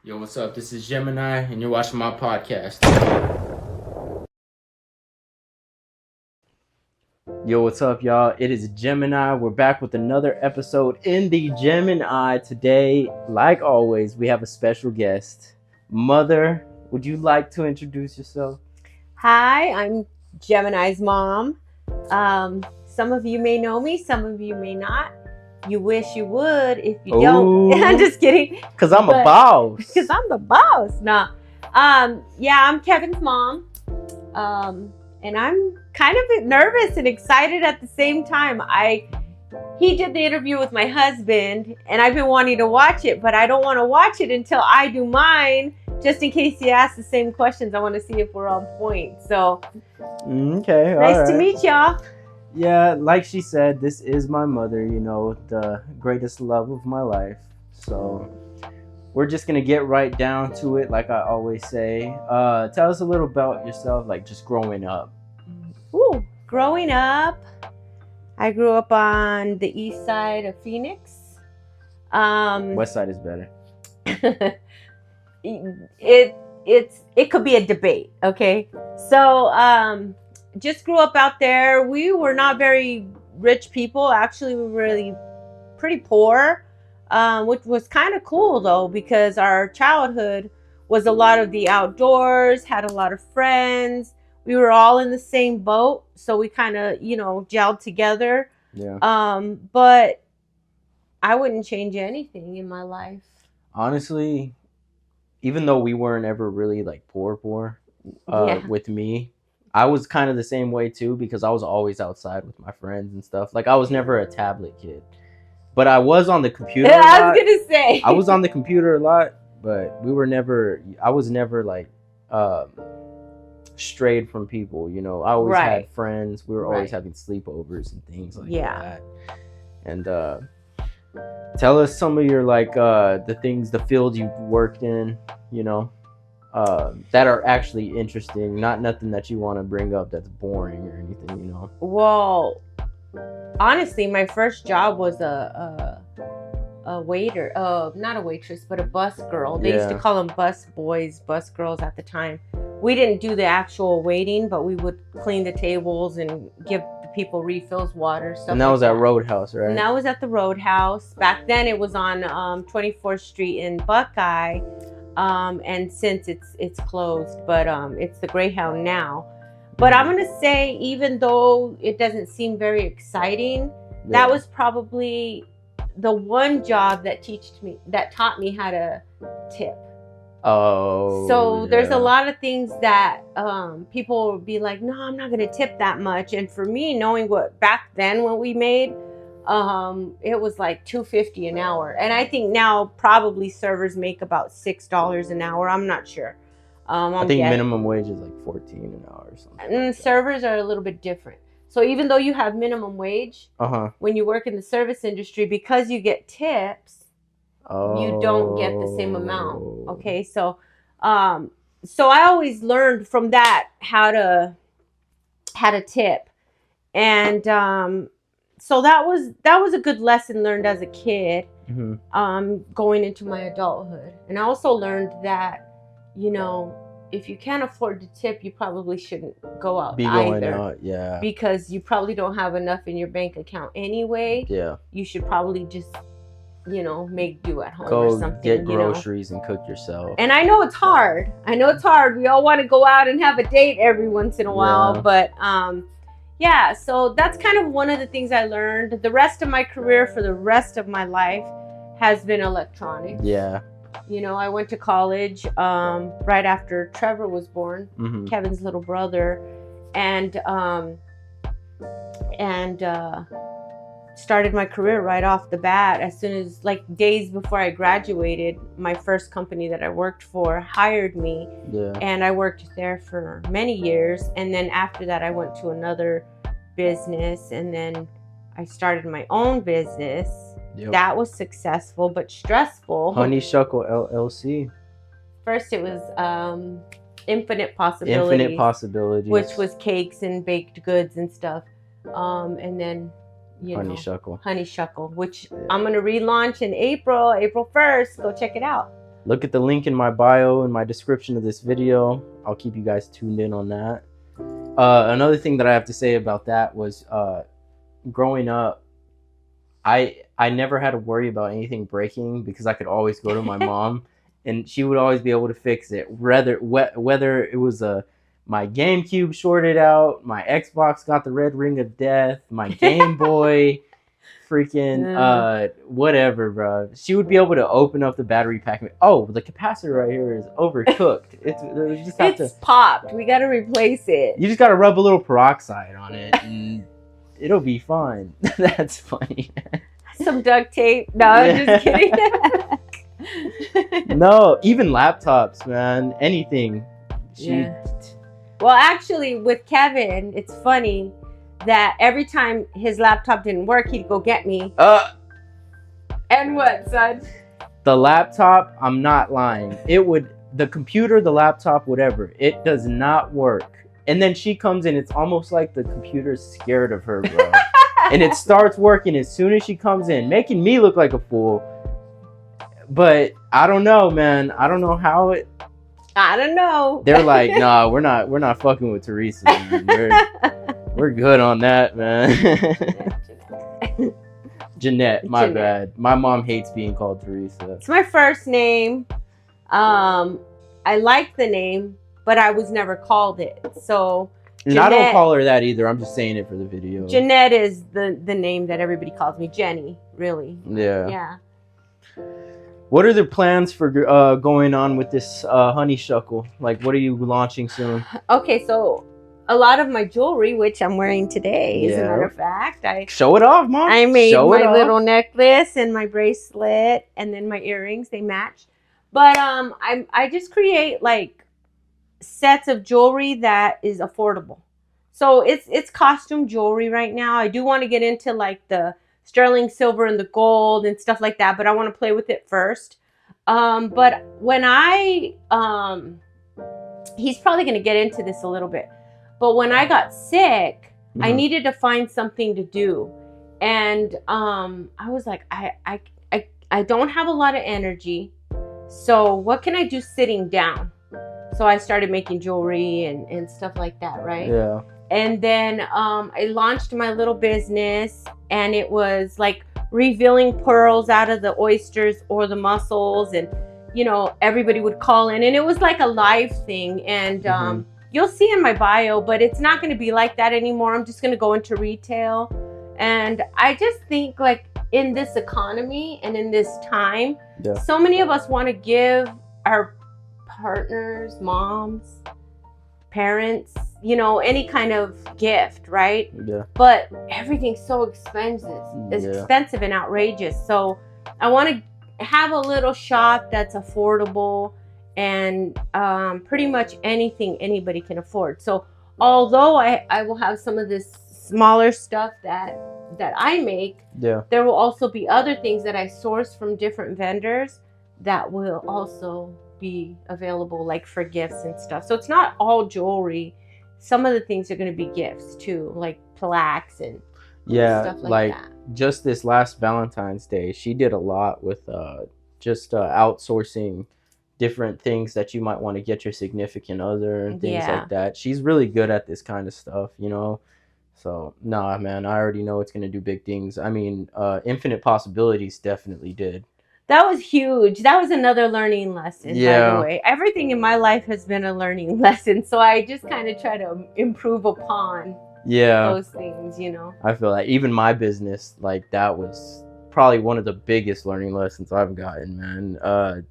Yo, what's up? This is Gemini, and you're watching my podcast. Yo, what's up, y'all? It is Gemini. We're back with another episode in the Gemini. Today, like always, we have a special guest. Mother, would you like to introduce yourself? Hi, I'm Gemini's mom. Some of you may know me, some of you may not. You wish you would. If you don't, I'm just kidding. Cause I'm a boss. Because I'm the boss. Nah. Yeah, I'm Kevin's mom. And I'm kind of nervous and excited at the same time. He did the interview with my husband, and I've been wanting to watch it, but I don't want to watch it until I do mine, just in case he asks the same questions. I want to see if we're on point. So, okay, nice to meet y'all. Yeah, like she said, this is my mother, the greatest love of my life. So we're just going to get right down to it, like I always say. Tell us a little about yourself, like just growing up. Ooh, growing up, I grew up on the east side of Phoenix. West side is better. It could be a debate, okay? So, just grew up out there. We were not very rich people. Actually, we were really pretty poor, which was kind of cool though, because our childhood was a lot of the outdoors, had a lot of friends. We were all in the same boat, so we kind of, gelled together. Yeah. But I wouldn't change anything in my life. Honestly, even though we weren't ever really like poor, with me, I was kind of the same way too, because I was always outside with my friends and stuff. Like I was never a tablet kid, but I was on the computer. I was gonna say I was on the computer a lot, but I was never like strayed from people. I always had friends. We were always having sleepovers and things like that. And tell us some of your the fields you've worked in, that are actually interesting, not nothing that you want to bring up that's boring or anything, Well, honestly, my first job was a waiter, not a waitress, but a bus girl. They used to call them bus boys, bus girls at the time. We didn't do the actual waiting, but we would clean the tables and give the people refills, water, stuff. And that was at Roadhouse, right? And that was at the Roadhouse. Back then, it was on 24th Street in Buckeye. And since it's closed, but it's the Greyhound now. But I'm gonna say, even though it doesn't seem very exciting, that was probably the one job that taught me how to tip. Oh. So there's a lot of things that people would be like, no, I'm not gonna tip that much. And for me, knowing what back then what we made, it was like $2.50 an hour, and I think now probably servers make about $6 an hour. I'm not sure. I think minimum wage is like $14 an hour or something. And servers are a little bit different. So even though you have minimum wage, when you work in the service industry, because you get tips, you don't get the same amount. Okay, so I always learned from that how to tip, and so that was a good lesson learned as a kid, going into my adulthood. And I also learned that, if you can't afford to tip, you probably shouldn't go out either. Because you probably don't have enough in your bank account anyway. Yeah. You should probably just, make do at home or something. Get groceries and cook yourself. And I know it's hard. We all want to go out and have a date every once in a while, but yeah, so that's kind of one of the things I learned. The rest of my career for the rest of my life has been electronics. Yeah. I went to college right after Trevor was born, Kevin's little brother, and started my career right off the bat. As soon as, days before I graduated, my first company that I worked for hired me. Yeah. And I worked there for many years. And then after that, I went to another business, and then I started my own business. Yep. That was successful but stressful. Honeysuckle LLC. First, it was Infinite Possibilities. Which was cakes and baked goods and stuff. And then Honeysuckle, which I'm going to relaunch in April 1st. Go check it out. Look at the link in my bio in my description of this video. I'll keep you guys tuned in on that. Another thing that I have to say about that was growing up, I never had to worry about anything breaking because I could always go to my mom and she would always be able to fix it. Whether it was my GameCube shorted out, my Xbox got the red ring of death, my Game Boy, freaking whatever, bro. She would be able to open up the battery pack. Oh, the capacitor right here is overcooked. It's popped. We gotta replace it. You just gotta rub a little peroxide on it, and it'll be fine. That's funny. Some duct tape. No, I'm just kidding. No, even laptops, man. Anything. Well, actually, with Kevin, it's funny that every time his laptop didn't work, he'd go get me. And what, son? The laptop, I'm not lying. The computer, the laptop, whatever, it does not work. And then she comes in, it's almost like the computer's scared of her, bro. And it starts working as soon as she comes in, making me look like a fool. But I don't know, man. I don't know how it... I don't know. They're like, nah, we're not fucking with Teresa. We're good on that, man. Jeanette, my bad. My mom hates being called Teresa. It's my first name. I like the name, but I was never called it. So and Jeanette, I don't call her that either. I'm just saying it for the video. Jeanette is the name that everybody calls me. Jenny, really. Yeah. Yeah. What are the plans for going on with this honeysuckle? Like, what are you launching soon? Okay, so a lot of my jewelry, which I'm wearing today, as a matter of fact, show it off, Mom. I made my little necklace and my bracelet, and then my earrings. They match. But I just create like sets of jewelry that is affordable. So it's costume jewelry right now. I do want to get into like the sterling silver and the gold and stuff like that, but I want to play with it first. But when he's probably going to get into this a little bit, but when I got sick, I needed to find something to do. And I was like, I don't have a lot of energy. So what can I do sitting down? So I started making jewelry and stuff like that, right? Yeah. And then I launched my little business, and it was like revealing pearls out of the oysters or the mussels, and everybody would call in, and it was like a live thing. And you'll see in my bio, but it's not going to be like that anymore. I'm just going to go into retail. And I just think like in this economy and in this time, so many of us want to give our partners, moms, parents, any kind of gift, right? Yeah. But everything's so expensive. It's expensive and outrageous. So I want to have a little shop that's affordable and pretty much anything anybody can afford. So although I will have some of this smaller stuff that I make, there will also be other things that I source from different vendors that will also be available, like for gifts and stuff. So it's not all jewelry. Some of the things are going to be gifts too, like plaques and stuff like that. Just this last Valentine's Day, she did a lot with just outsourcing different things that you might want to get your significant other and things like that. She's really good at this kind of stuff, So, nah, man, I already know it's going to do big things. I mean, Infinite Possibilities definitely did. That was huge. That was another learning lesson, by the way. Everything in my life has been a learning lesson. So I just kind of try to improve upon those things, I feel like even my business, like that was probably one of the biggest learning lessons I've gotten, man.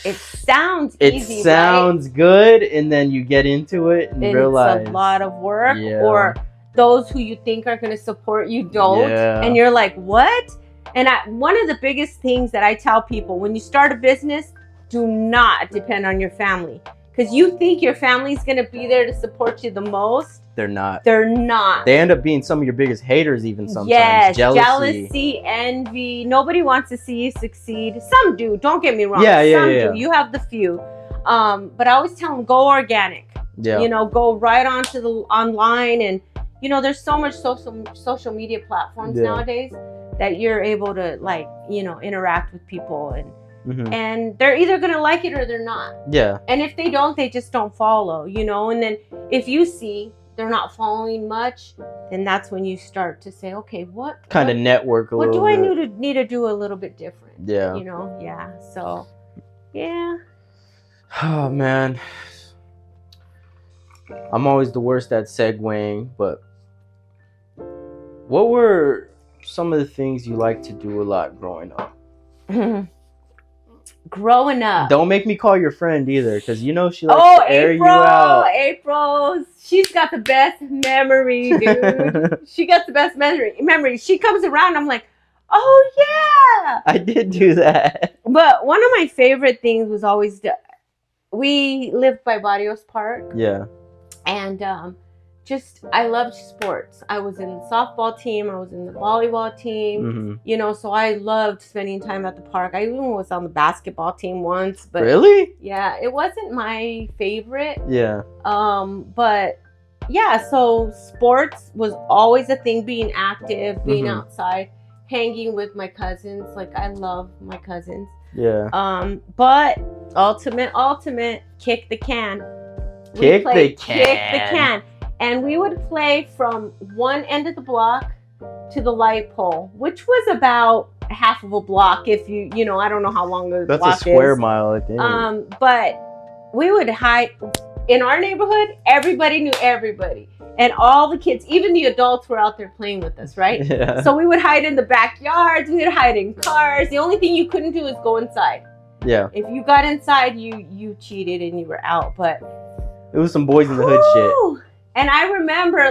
It sounds easy, It sounds good, and then you get into it and realize it's a lot of work, or those who you think are going to support you don't. And you're like, what? And one of the biggest things that I tell people, when you start a business, do not depend on your family. Because you think your family's going to be there to support you the most. They're not. They're not. They end up being some of your biggest haters even sometimes. Yes, jealousy, envy. Nobody wants to see you succeed. Some do. Don't get me wrong. Some do. You have the few. But I always tell them, go organic. Go right onto the online. And, there's so much social media platforms nowadays that you're able to interact with people and they're either gonna like it or they're not. Yeah. And if they don't, they just don't follow, you know. And then if you see they're not following much, then that's when you start to say, okay, what kind of network a little bit. What do I need to do a little bit different? Yeah. You know, yeah. So, yeah. Oh man, I'm always the worst at segueing, but what were some of the things you liked to do a lot growing up? Growing up. Don't make me call your friend either, because you know she likes to air you out. April, she's got the best memory, dude. She got the best memory. She comes around, I'm like, oh yeah. I did do that. But one of my favorite things was always we lived by Barrios Park. Yeah. And I loved sports. I was in the softball team. I was in the volleyball team. You know, so I loved spending time at the park. I even was on the basketball team once. But really? Yeah, it wasn't my favorite. Yeah. But yeah, so sports was always a thing. Being active, being outside, hanging with my cousins. Like I love my cousins. Yeah. But ultimate, kick the can. Kick the can. And we would play from one end of the block to the light pole, which was about half of a block. If you know, I don't know how long the block is. That's a square mile, I think. But we would hide in our neighborhood. Everybody knew everybody, and all the kids, even the adults, were out there playing with us, right? Yeah. So we would hide in the backyards. We would hide in cars. The only thing you couldn't do is go inside. Yeah. If you got inside, you cheated and you were out. But it was some boys in the hood shit. And I remember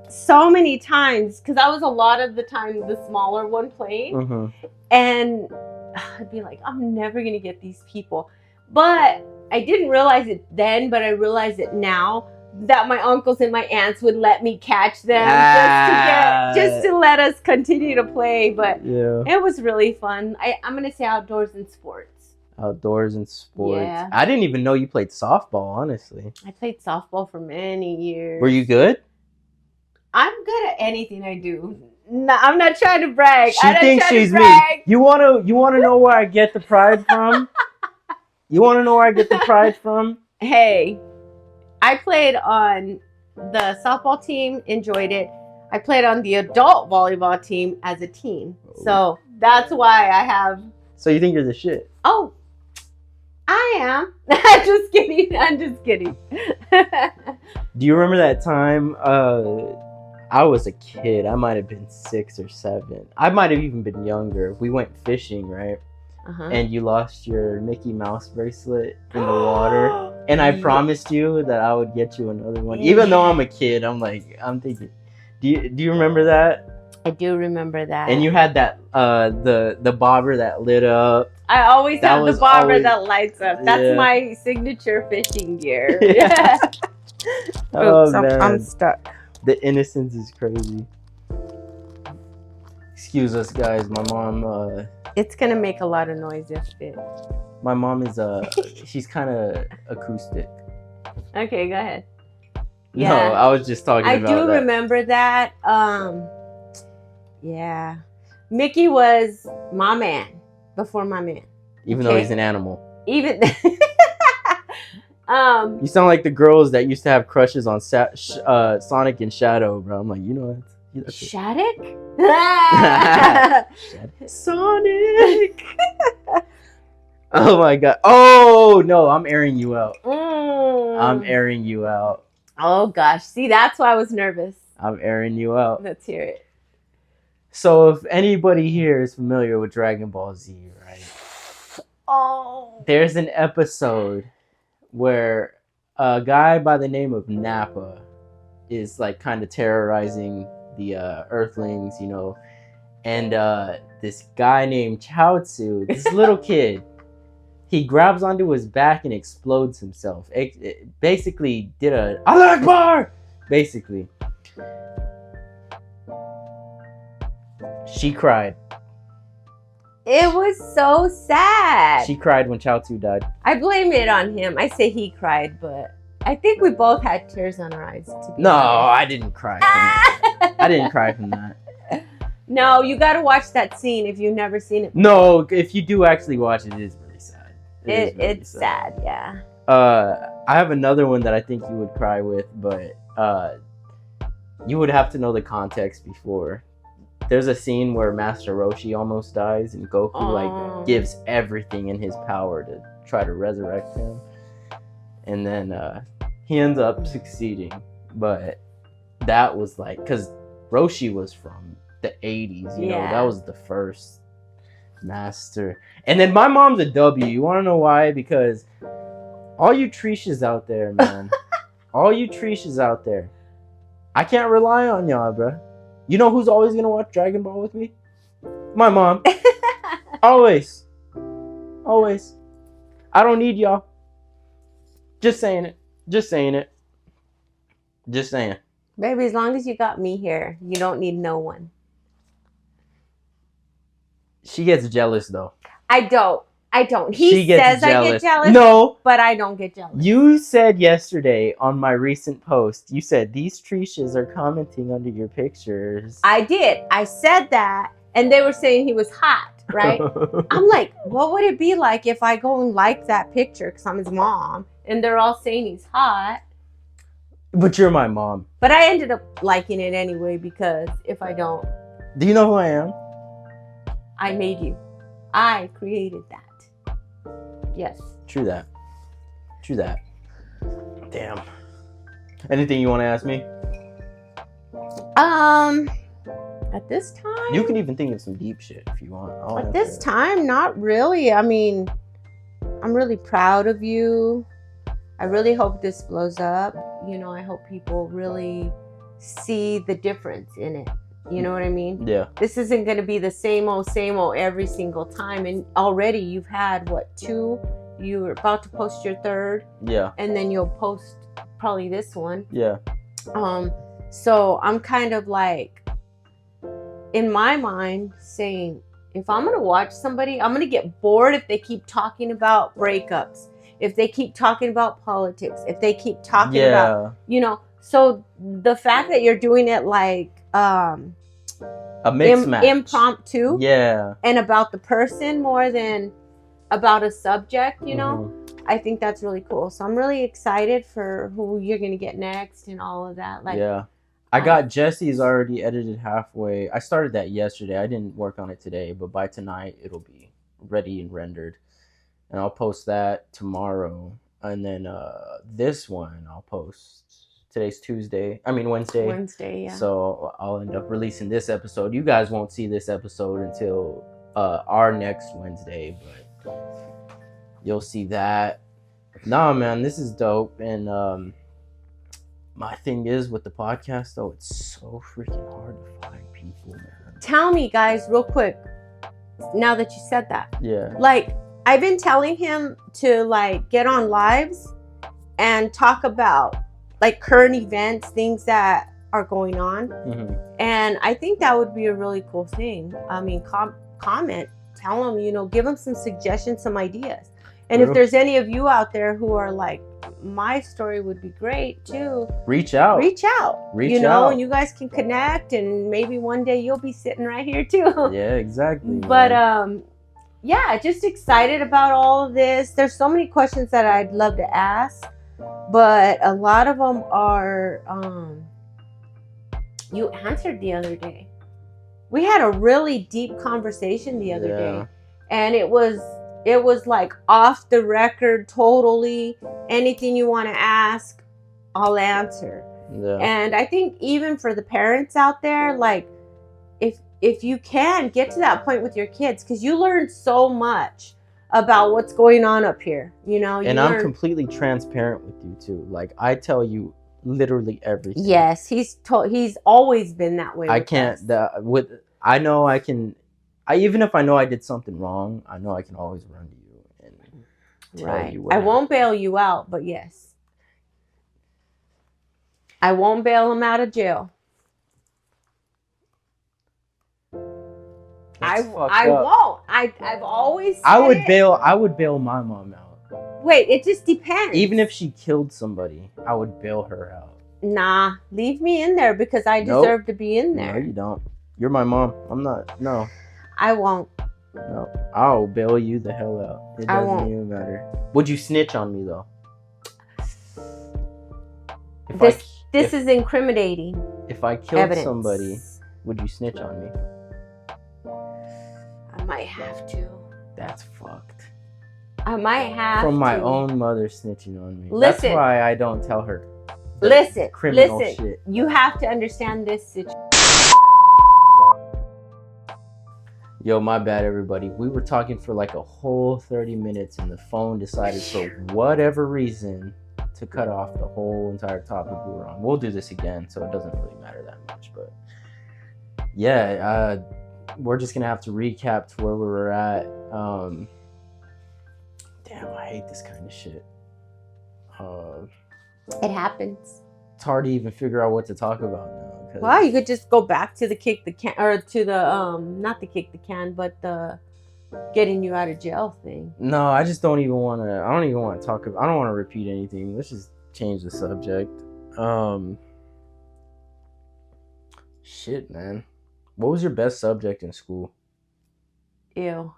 so many times, because I was a lot of the time the smaller one playing. And I'd be like, I'm never going to get these people. But I didn't realize it then, but I realize it now, that my uncles and my aunts would let me catch them just to let us continue to play. But it was really fun. I'm going to say outdoors and sports. Outdoors and sports. Yeah. I didn't even know you played softball, honestly. I played softball for many years. Were you good? I'm good at anything I do. No, I'm not trying to brag. She thinks she's me. You wanna know where I get the pride from? You wanna know where I get the pride from? Hey, I played on the softball team, enjoyed it. I played on the adult volleyball team as a teen. So that's why I have... So you think you're the shit? Oh, I am. I'm just kidding. Do you remember that time I was a kid? I might have been 6 or 7. I might have even been younger. We went fishing, right? And you lost your Mickey Mouse bracelet in the water. And I promised you that I would get you another one. Even though I'm a kid, I'm thinking, do you remember that? I do remember that. And you had that the bobber that lit up. I always have the bobber that lights up. That's my signature fishing gear. Yeah. Oh, oops, man. I'm stuck. The innocence is crazy. Excuse us, guys. My mom... it's going to make a lot of noise if it... My mom is... she's kind of acoustic. Okay, go ahead. Yeah. No, I was just talking about that. I do remember that. Yeah. Mickey was my man before my man. Even though he's an animal. Even... you sound like the girls that used to have crushes on Sonic and Shadow, bro. I'm like, you know that's Shattuck? Sonic. Oh my god. Oh no, I'm airing you out. I'm airing you out. Oh gosh. See, that's why I was nervous. I'm airing you out. Let's hear it. So if anybody here is familiar with Dragon Ball Z, right? Oh. There's an episode where a guy by the name of Nappa is like kind of terrorizing the Earthlings, you know, and this guy named Chaozu, this little kid, he grabs onto his back and explodes himself. It basically did a Allah Akbar! Basically. She cried. It was so sad. She cried when Chaozu died. I blame it on him. I say he cried, but I think we both had tears on our eyes. To be no, honest. I didn't cry from that. I didn't cry from that. No, you got to watch that scene if you've never seen it before. No, if you do actually watch it, it is really sad. It's sad, yeah. I have another one that I think you would cry with, but you would have to know the context before. There's a scene where Master Roshi almost dies, and Goku like gives everything in his power to try to resurrect him, and then he ends up succeeding. But that was like, because Roshi was from the 80s, you know, that was the first master. And then my mom's a W. You want to know why? Because all you Trishas out there, man, all you Trishas out there, I can't rely on y'all, bro. You know who's always gonna watch Dragon Ball with me? My mom. Always. I don't need y'all. Just saying it. Baby, as long as you got me here, you don't need no one. She gets jealous though. I don't. He says jealous. I get jealous. No. But I don't get jealous. You said yesterday on my recent post, you said these Trishas are commenting under your pictures. I did. I said that. And they were saying he was hot, right? I'm like, what would it be like if I go and like that picture because I'm his mom and they're all saying he's hot? But you're my mom. But I ended up liking it anyway because if I don't. Do you know who I am? I made you. I created that. Yes. True that. Damn. Anything you want to ask me? At this time? You can even think of some deep shit if you want. At this time, not really. I mean, I'm really proud of you. I really hope this blows up. You know, I hope people really see the difference in it. You know what I mean? Yeah. This isn't going to be the same old every single time. And already you've had, 2? You were about to post your 3rd. Yeah. And then you'll post probably this one. Yeah. So I'm kind of like, in my mind, saying, if I'm going to watch somebody, I'm going to get bored if they keep talking about breakups. If they keep talking about politics. If they keep talking about, you know. So the fact that you're doing it like, a mixed match, impromptu, and about the person more than about a subject, you know, I think that's really cool. So I'm really excited for who you're gonna get next and all of that. Like, I got Jesse's already edited halfway. I started that yesterday. I didn't work on it today, but by tonight it'll be ready and rendered, and I'll post that tomorrow. And then this one I'll post. Today's Wednesday. Wednesday, yeah. So I'll end up releasing this episode. You guys won't see this episode until our next Wednesday, but you'll see that. Nah, man, this is dope. And my thing is with the podcast, though, it's so freaking hard to find people, man. Tell me, guys, real quick, now that you said that. Yeah. Like, I've been telling him to, like, get on lives and talk about like current events, things that are going on. And I think that would be a really cool thing. I mean, comment, tell them, you know, give them some suggestions, some ideas. And if there's any of you out there who are like, my story would be great too. Reach out. You know, and you guys can connect and maybe one day you'll be sitting right here too. Yeah, exactly. But yeah, just excited about all of this. There's so many questions that I'd love to ask. But a lot of them are, you answered the other day. We had a really deep conversation the other day. And it was like off the record, totally. Anything you want to ask, I'll answer. Yeah. And I think even for the parents out there, like, if you can, get to that point with your kids, because you learn so much about what's going on up here, you know. And I'm completely transparent with you too. Like, I tell you literally everything. Yes, he's always been that way. I know I can. Even if I know I did something wrong, I know I can always run to you and tell you what. I won't bail you out, but yes, I won't bail him out of jail. I won't. I've always said I would bail my mom out. Wait, it just depends. Even if she killed somebody, I would bail her out. Nah, leave me in there because I deserve to be in there. No, you don't. You're my mom. I'm not. No. I won't. No. I'll bail you the hell out. It doesn't even matter. Would you snitch on me though? This is incriminating. If I killed somebody, would you snitch on me? I might have to. That's fucked. I might have From my own mother snitching on me. Listen. That's why I don't tell her. Listen. Shit. You have to understand this situation. Yo, my bad, everybody. We were talking for like a whole 30 minutes and the phone decided for whatever reason to cut off the whole entire topic we were on. We'll do this again, so it doesn't really matter that much. But yeah, we're just going to have to recap to where we were at. Damn, I hate this kind of shit. It happens. It's hard to even figure out what to talk about now. Well, you could just go back to the kick the can, or to the not the kick the can, but the getting you out of jail thing. No, I just don't even want to. I don't even want to talk about. I don't want to repeat anything. Let's just change the subject. Shit, man. What was your best subject in school? Ew.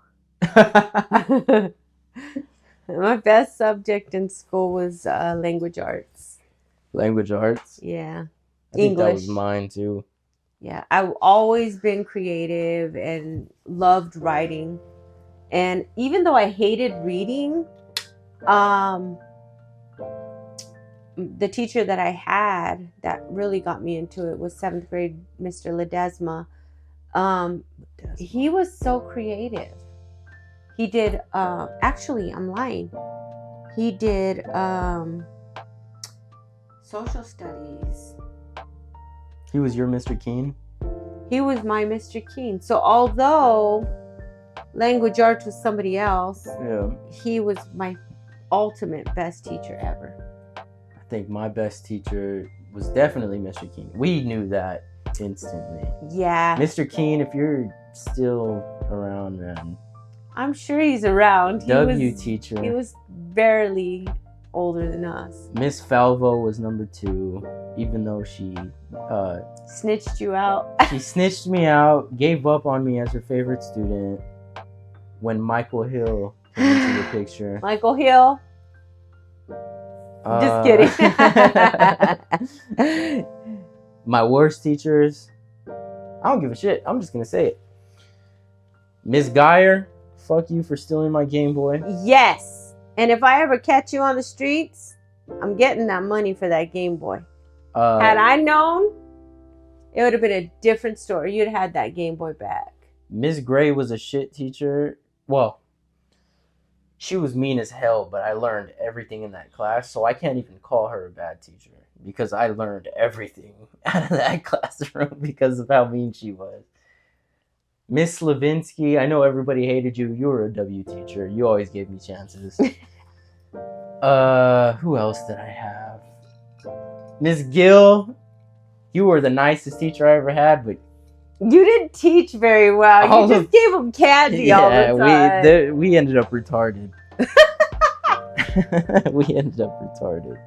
My best subject in school was language arts. Language arts? Yeah. I think English. That was mine too. Yeah, I've always been creative and loved writing. And even though I hated reading, the teacher that I had that really got me into it was 7th grade, Mr. Ledesma. He was so creative. He did, actually, I'm lying. He did social studies. He was your Mr. Keen? He was my Mr. Keen. So although language arts was somebody else, he was my ultimate best teacher ever. I think my best teacher was definitely Mr. Keen. We knew that instantly. Yeah. Mr. Keen, if you're still around, man. I'm sure he's around. Teacher. He was barely older than us. Miss Falvo was number 2, even though she snitched you out. She snitched me out, gave up on me as her favorite student when Michael Hill came into the picture. Michael Hill? Just kidding. My worst teachers, I don't give a shit. I'm just gonna say it. Miss Geyer, fuck you for stealing my Game Boy. Yes. And if I ever catch you on the streets, I'm getting that money for that Game Boy. Had I known, it would have been a different story. You'd have had that Game Boy back. Miss Gray was a shit teacher. Well, she was mean as hell, but I learned everything in that class. So I can't even call her a bad teacher because I learned everything out of that classroom because of how mean she was. Miss Slavinsky, I know everybody hated you. You were a W teacher. You always gave me chances. Who else did I have? Miss Gill, you were the nicest teacher I ever had, but you didn't teach very well. You just gave them candy all the time. We ended up retarded. We ended up retarded.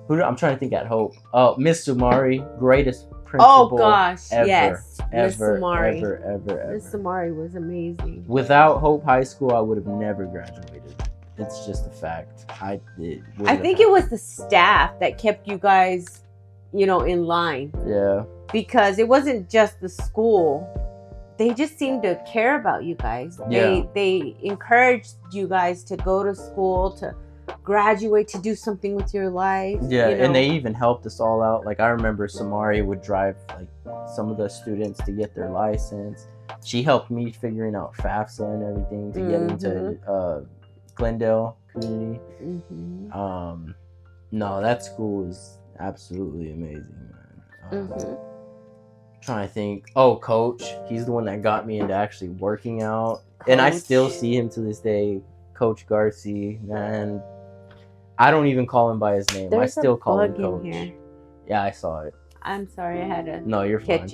I'm trying to think at Hope. Oh, Miss Sumari, greatest principal. Oh gosh, ever, yes, Miss Sumari. Ever. Miss Sumari was amazing. Without Hope High School, I would have never graduated. It's just a fact. I think it was the staff that kept you guys, in line. Yeah. Because it wasn't just the school. They just seemed to care about you guys. Yeah. They encouraged you guys to go to school, to graduate, to do something with your life. Yeah, and they even helped us all out. Like I remember Samari would drive like some of the students to get their license. She helped me figuring out FAFSA and everything to get into Glendale community. No, that school is absolutely amazing, man. Trying to think. Oh, Coach, he's the one that got me into actually working out. And I still see him to this day. Coach Garcia, man. I don't even call him by his name. I still call him Coach. Here. Yeah, I saw it. I'm sorry, I had to. No, you're fine.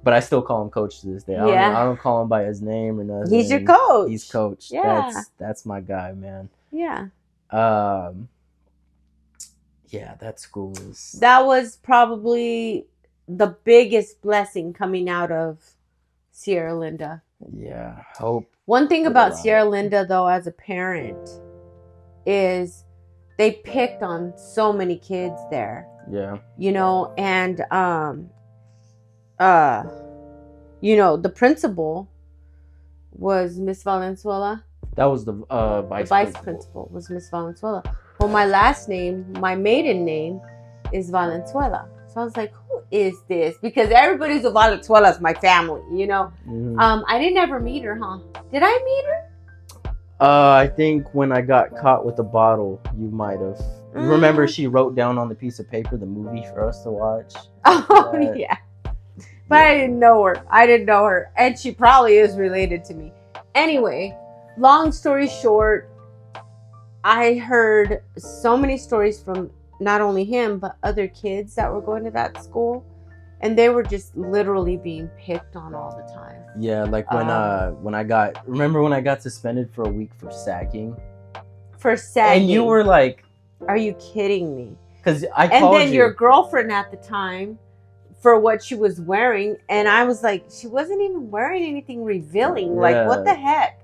But I still call him Coach to this day. I don't call him by his name or nothing. He's your coach. He's Coach. Yeah. That's my guy, man. Yeah. Yeah, that school was. That was probably the biggest blessing coming out of Sierra Linda. Yeah, hope. One thing about Sierra Linda, though, as a parent, is they picked on so many kids there. Yeah. You know, and you know, the principal was Miss Valenzuela. That was the vice principal was Miss Valenzuela. Well, my last name, my maiden name, is Valenzuela. So I was like, who is this? Because everybody's a Valenzuela's my family, you know. I didn't ever meet her, huh? Did I meet her? I think when I got caught with the bottle, you might have. Remember, she wrote down on the piece of paper the movie for us to watch. Oh, yeah. But I didn't know her. And she probably is related to me. Anyway, long story short, I heard so many stories from not only him, but other kids that were going to that school. And they were just literally being picked on all the time. Yeah, like when I got suspended for a week for sagging? For sagging. And you were like... Are you kidding me? Because I called you. And then your girlfriend at the time, for what she was wearing, and I was like, she wasn't even wearing anything revealing. Yeah. Like, what the heck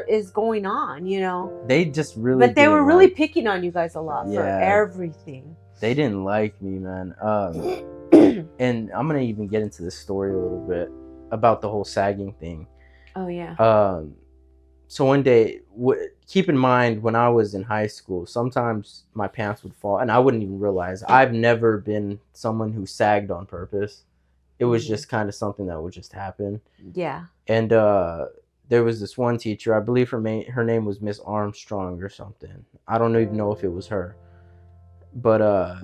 is going on, you know? They just really... But they were really picking on you guys a lot for everything. They didn't like me, man. And I'm going to even get into this story a little bit about the whole sagging thing. Oh, yeah. So one day, keep in mind, when I was in high school, sometimes my pants would fall, and I wouldn't even realize. I've never been someone who sagged on purpose. It was just kind of something that would just happen. Yeah. And there was this one teacher, I believe her name was Miss Armstrong or something. I don't even know if it was her. But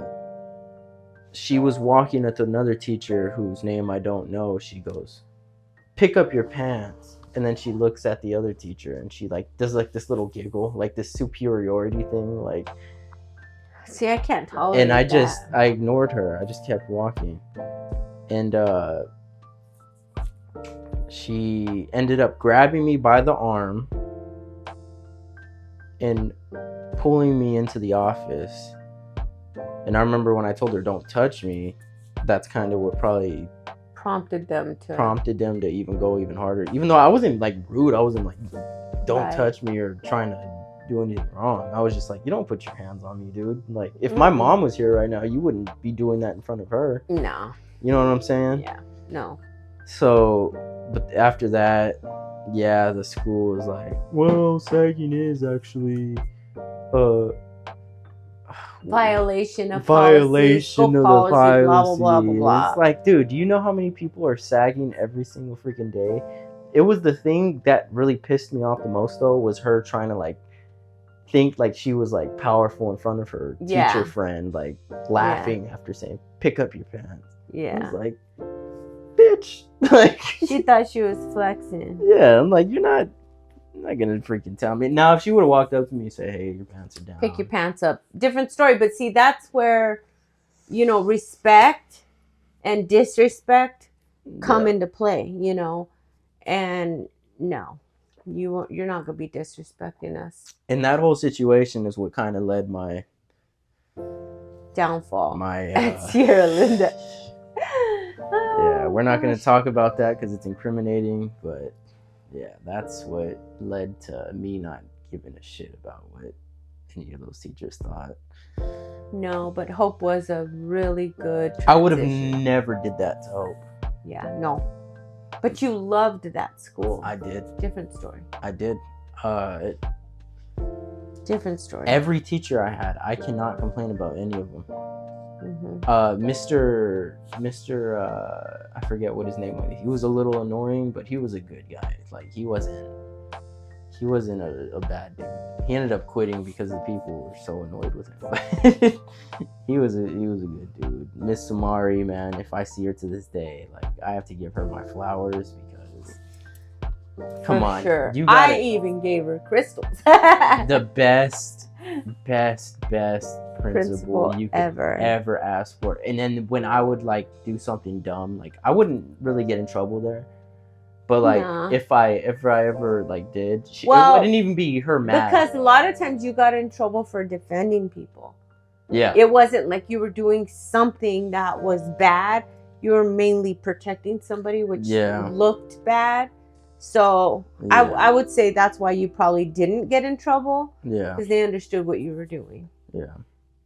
she was walking with another teacher whose name I don't know. She goes, "Pick up your pants." And then she looks at the other teacher and she like does like this little giggle, like this superiority thing, like. See, I can't tolerate and that. I ignored her. I just kept walking, and she ended up grabbing me by the arm and pulling me into the office. And I remember when I told her, "Don't touch me," that's kind of what probably prompted them to even go even harder. Even though I wasn't like rude, I wasn't like, "Don't touch me" or trying to do anything wrong. I was just like, "You don't put your hands on me, dude." Like, if my mom was here right now, you wouldn't be doing that in front of her. No. You know what I'm saying? Yeah. No. So, but after that, yeah, the school was like, "Well, sagging is actually violation of the policy, blah, blah, blah, blah. It's like, dude, do you know how many people are sagging every single freaking day? It was the thing that really pissed me off the most, though, was her trying to like think like she was like powerful in front of her teacher friend, like laughing after saying, "Pick up your pants." Yeah. I was like, bitch. Like, she thought she was flexing. Yeah, I'm like, you're not gonna freaking tell me. Now, if she would have walked up to me and said, "Hey, your pants are down. Pick your pants up." Different story. But see, that's where, you know, respect and disrespect come into play, you know. And no, you're not gonna be disrespecting us. And that whole situation is what kind of led my downfall. At Sierra Linda. Yeah, we're not gonna talk about that because it's incriminating, but. Yeah, that's what led to me not giving a shit about what any of those teachers thought. No, but Hope was a really good transition. I would have never did that to Hope. Yeah, no. But you loved that school. I did. Different story. I did. Different story. Every teacher I had, I cannot complain about any of them. Mr. I forget what his name was. He was a little annoying, but he was a good guy. Like, he wasn't a bad dude. He ended up quitting because the people were so annoyed with him. he was a good dude. Miss Samari, man, if I see her to this day, like, I have to give her my flowers because come on. Sure. I even gave her crystals. The best principal you could ever ask for. And then when I would like do something dumb, like I wouldn't really get in trouble there, but like if I ever like did, it wouldn't even be her mad, because a lot of times you got in trouble for defending people. Yeah, it wasn't like you were doing something that was bad. you were mainly protecting somebody, which looked bad. So I would say that's why you probably didn't get in trouble. Yeah. Because they understood what you were doing. Yeah.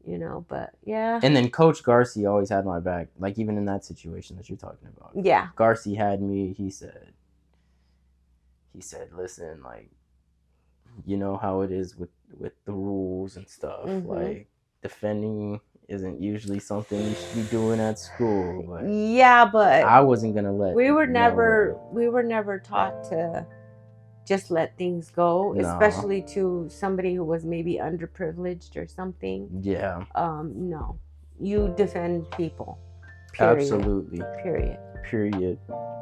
You know, but yeah. And then Coach Garcia always had my back, like even in that situation that you're talking about. Yeah. Garcia had me. He said, listen, like, you know how it is with the rules and stuff. Mm-hmm. Like, defending isn't usually something you should be doing at school. But yeah, but I wasn't gonna let. We were never taught to just let things go, especially to somebody who was maybe underprivileged or something. Yeah. No, you defend people. Period. Absolutely. Period.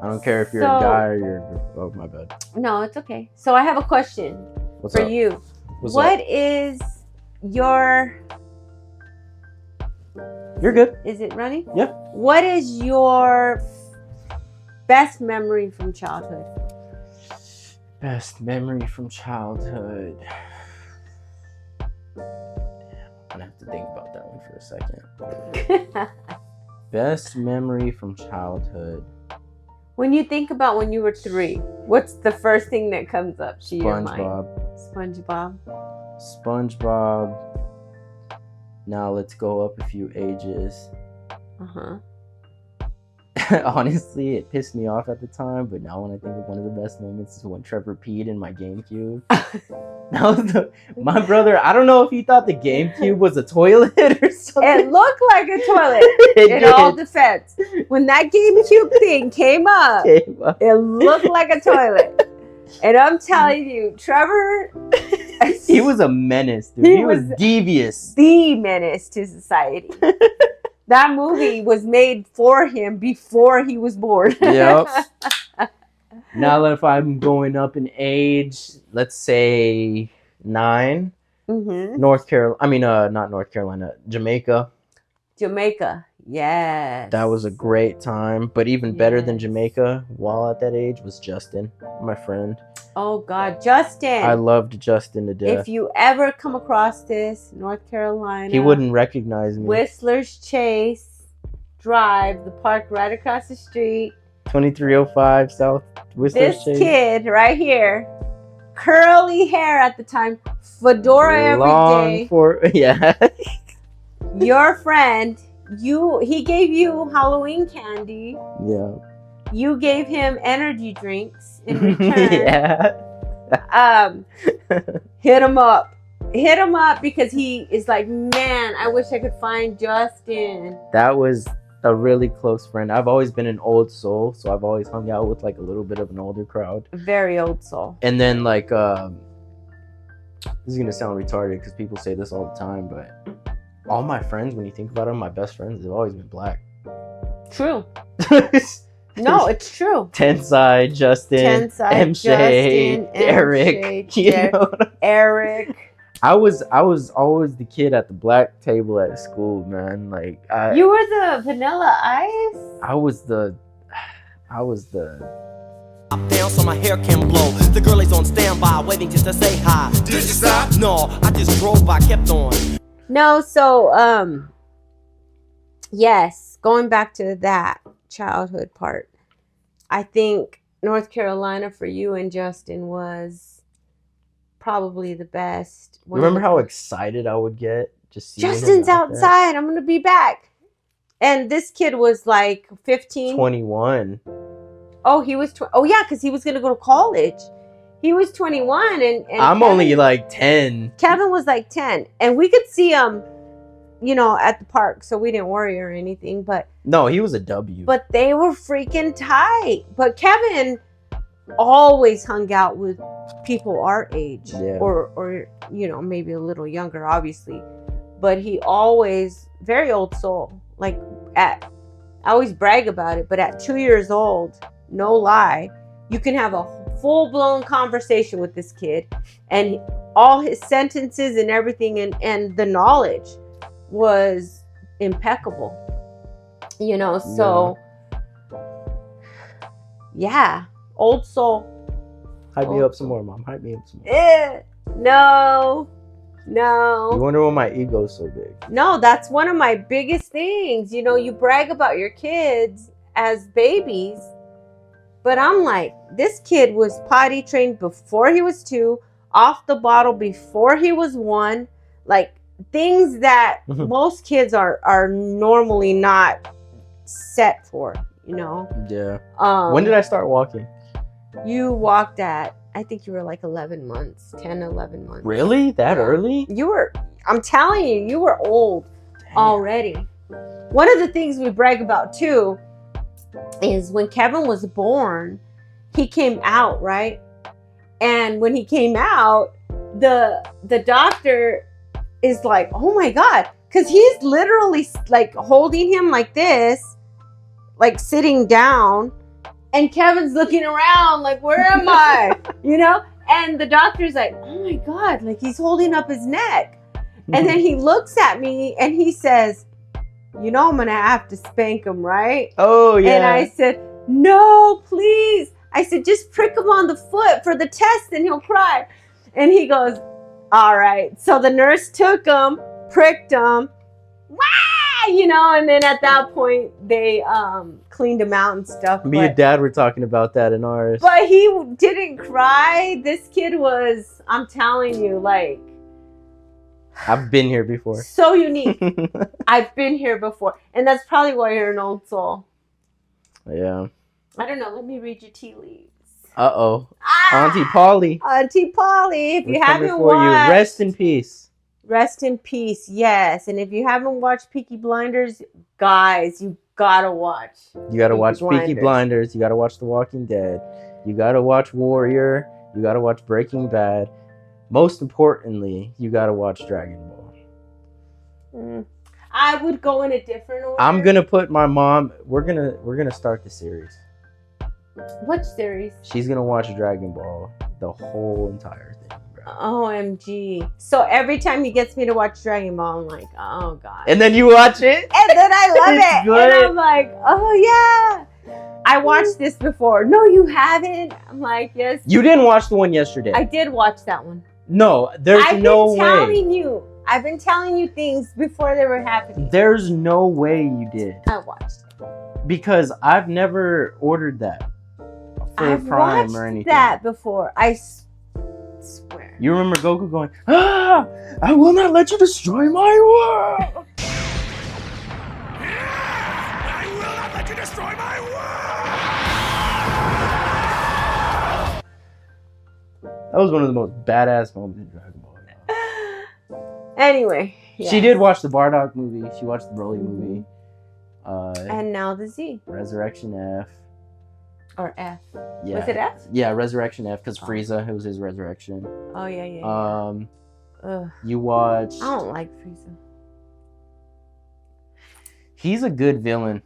I don't care if you're a guy or you're. Oh, my bad. No, it's okay. So I have a question for you. What is your? You're good. Is it running? Yeah. What is your best memory from childhood? Best memory from childhood. Damn, I'm gonna have to think about that one for a second. Best memory from childhood. When you think about when you were 3, what's the first thing that comes up to your mind? SpongeBob. Now let's go up a few ages. Honestly, it pissed me off at the time, but now when I think of one of the best moments is when Trevor peed in my GameCube. That was my brother. I don't know if he thought the GameCube was a toilet or something. It looked like a toilet. In all defense, when that GameCube thing came up, it looked like a toilet. And I'm telling you, Trevor, he was a menace, dude. He was devious. The menace to society. That movie was made for him before he was born. Yep. Now that if I'm going up in age, let's say 9, North Carolina. Not North Carolina. Jamaica. Yes. That was a great time. But even better than Jamaica while at that age was Justin, my friend. Oh, God. Justin. I loved Justin to death. If you ever come across this, North Carolina. He wouldn't recognize me. Whistler's Chase Drive, the park right across the street. 2305 South Whistler's Chase. This kid right here. Curly hair at the time. Fedora every day. Yeah. Your friend, he gave you Halloween candy. Yeah. You gave him energy drinks in return. Yeah. Hit him up because he is like, man, I wish I could find Justin. That was a really close friend. I've always been an old soul, so I've always hung out with like a little bit of an older crowd. Very old soul. And then like, this is gonna sound retarded because people say this all the time, but all my friends, when you think about them, my best friends, they've always been black. True. No, it's true. Tensai, Justin, MJ, Eric. Eric. I was always the kid at the black table at school, man. Like you were the Vanilla Ice. I was the. Up down so my hair can blow. The girl is on standby, waiting just to say hi. Did you stop? No, I just drove by, kept on. No, so yes, going back to that childhood part, I think North Carolina for you and Justin was probably the best. Remember how excited I would get just seeing Justin's outside. I'm gonna be back. And this kid was like 15, 21. Oh, he was. Oh yeah, because he was gonna go to college. He was 21, and I'm Kevin, only like 10. Kevin was like 10, and we could see him, at the park, so we didn't worry or anything. But no, he was a W. But they were freaking tight. But Kevin always hung out with people our age, or maybe a little younger, obviously. But he always very old soul. Like I always brag about it, but at 2 years old, no lie, you can have a full-blown conversation with this kid, and all his sentences and everything and the knowledge was impeccable, so yeah, old soul. Hype me up some more, Mom. Hype me up some more. No. You wonder why my ego's so big. No, that's one of my biggest things. You brag about your kids as babies. But I'm like, this kid was potty trained before he was 2, off the bottle before he was 1. Like, things that most kids are normally not set for, you know? Yeah. When did I start walking? You walked at, I think you were like 11 months, 10, 11 months. Really? That early? I'm telling you, you were old already. One of the things we brag about too is when Kevin was born, he came out, right? And when he came out, the doctor is like, oh my God, because he's literally like holding him like this, like sitting down, and Kevin's looking around like, where am I? You know? And the doctor's like, oh my God, like he's holding up his neck. And then he looks at me and he says, you know, I'm going to have to spank him, right? Oh, yeah. And I said, no, please. I said, just prick him on the foot for the test and he'll cry. And he goes, all right. So the nurse took him, pricked him, you know, and then at that point they cleaned him out and stuff. Me and Dad were talking about that in ours. But he didn't cry. This kid was, I'm telling you, like, I've been here before. So unique. I've been here before. And that's probably why you're an old soul. Yeah. I don't know. Let me read your tea leaves. Uh-oh. Auntie Polly. Auntie Polly. If you haven't watched. Rest in peace. Rest in peace. Yes. And if you haven't watched Peaky Blinders, guys, you gotta watch. You gotta watch Peaky Blinders. You gotta watch The Walking Dead. You gotta watch Warrior. You gotta watch Breaking Bad. Most importantly, you gotta watch Dragon Ball. I would go in a different order. I'm gonna put my mom. We're gonna start the series. What series? She's gonna watch Dragon Ball, the whole entire thing, bro. OMG! So every time he gets me to watch Dragon Ball, I'm like, oh God. And then you watch it, and then I love it, good. And I'm like, oh yeah. I watched this before. No, you haven't. I'm like, yes. You didn't watch the one yesterday. I did watch that one. No, there's no way. I've been telling you things before they were happening. There's no way you did. I watched it. Because I've never ordered that for Prime or anything. That before. I swear. You remember Goku going, I will not let you destroy my world. I will not let you destroy my world. That was one of the most badass moments in Dragon Ball. Anyway. Yes. She did watch the Bardock movie. She watched the Broly movie. And now the Z. Resurrection F. Or F. Yeah. Was it F? Yeah, Resurrection F, because Frieza, it was his resurrection. Oh, yeah. You watched... I don't like Frieza. He's a good villain.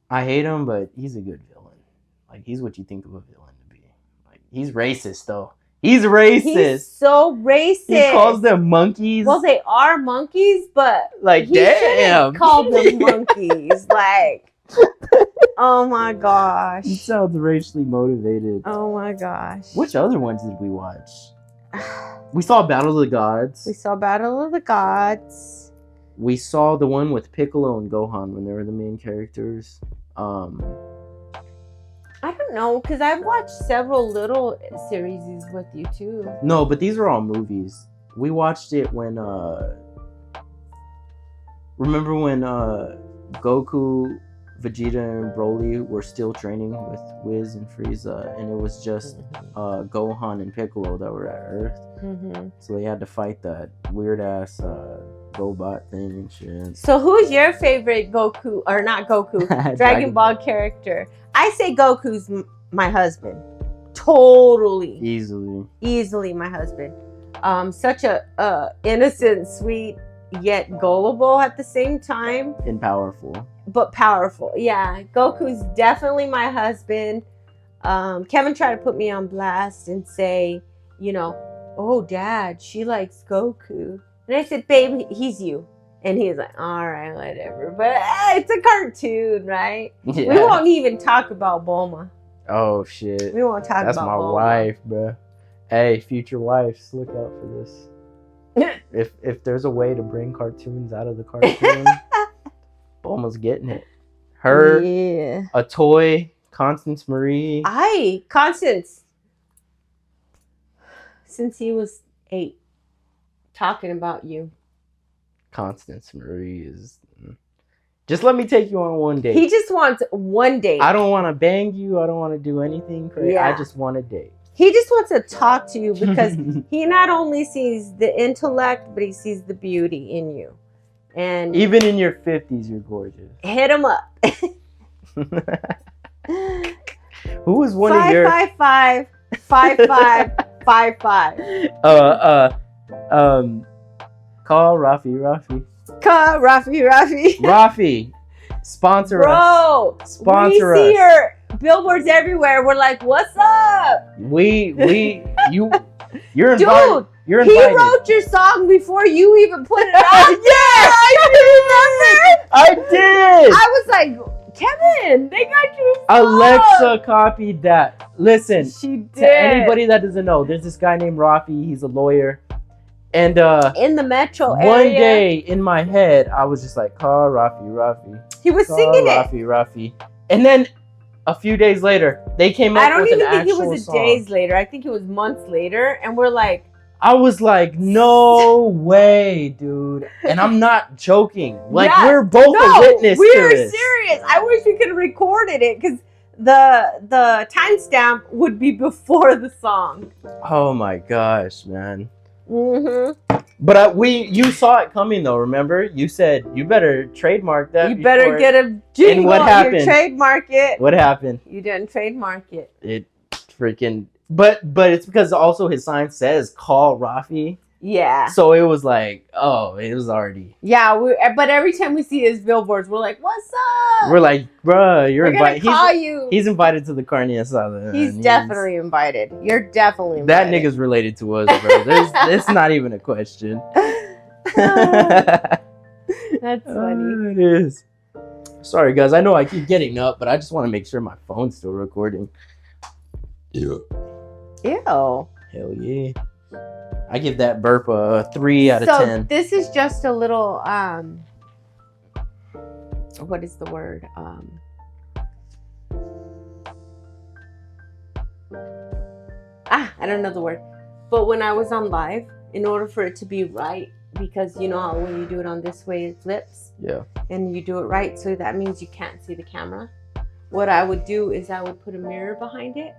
I hate him, but he's a good villain. Like, he's what you think of a villain. He's racist, though. He's racist. He's so racist. He calls them monkeys. Well, they are monkeys, but like, damn, called them monkeys. Like, oh my gosh. He sounds racially motivated. Oh my gosh. Which other ones did we watch? We saw Battle of the Gods. We saw Battle of the Gods. We saw the one with Piccolo and Gohan when they were the main characters. I don't know, because I've watched several little series with you too. No, but these are all movies. We watched it when, remember when Goku, Vegeta, and Broly were still training with Whis and Frieza, and it was just Gohan and Piccolo that were at Earth. Mm-hmm. So they had to fight that weird-ass robot thing and shit. So who's your favorite Goku, or not Goku, Dragon Ball character? I say Goku's my husband. Totally. Easily my husband. Such a innocent, sweet, yet gullible at the same time. And powerful. But powerful. Yeah. Goku's definitely my husband. Kevin tried to put me on blast and say, you know, oh, Dad, she likes Goku. And I said, babe, he's you. And he's like, all right, whatever. But it's a cartoon, right? Yeah. We won't even talk about Bulma. Oh, shit. We won't talk That's about my Bulma. wife, bro. Hey, future wives, look out for this. If there's a way to bring cartoons out of the cartoon, Bulma's getting it. Her, a toy, Constance Marie. Constance. Since he was 8, talking about you. Constance Marie is... Just let me take you on one date. He just wants one date. I don't want to bang you. I don't want to do anything crazy. Yeah. I just want a date. He just wants to talk to you because he not only sees the intellect, but he sees the beauty in you. And even in your 50s, you're gorgeous. Hit him up. Who was one of your 555-5555? Call Rafi. Call Rafi. Rafi, sponsor us. Bro, sponsor us. We see us. your billboards everywhere. We're like, what's up? You're invited. Dude, you're invited. He wrote your song before you even put it out. Yes, I did. I was like, Kevin, they got your song. Alexa copied that. Listen, she did. To anybody that doesn't know, there's this guy named Rafi. He's a lawyer. And in the metro area. One day in my head, I was just like, call Rafi. He was singing Rafi. And then a few days later, they came up with an actual song. I don't even think it was days later. I think it was months later. And we're like... I was like, no way, dude. And I'm not joking. Like, we're both a witness to this. We're serious. I wish we could have recorded it because the timestamp would be before the song. Oh my gosh, man. Mm-hmm. But you saw it coming though. Remember, you said you better trademark that. You better get a jingle. And what happened? Trademark it. What happened? You didn't trademark it. It freaking. But it's because also his sign says "Call Rafi." Yeah. So it was like, it was already. Yeah, but every time we see his billboards, we're like, "What's up?" We're like, "Bruh, you're invited." He's invited to the Carne Asada. He's definitely invited. You're definitely invited. That nigga's related to us, bro. It's not even a question. That's funny. It is. Sorry, guys. I know I keep getting up, but I just want to make sure my phone's still recording. Ew. Hell yeah. I give that burp a 3 out of 10. So this is just a little, what is the word? I don't know the word. But when I was on live, in order for it to be right, because you know how when you do it on this way, it flips. Yeah. And you do it right, so that means you can't see the camera. What I would do is I would put a mirror behind it.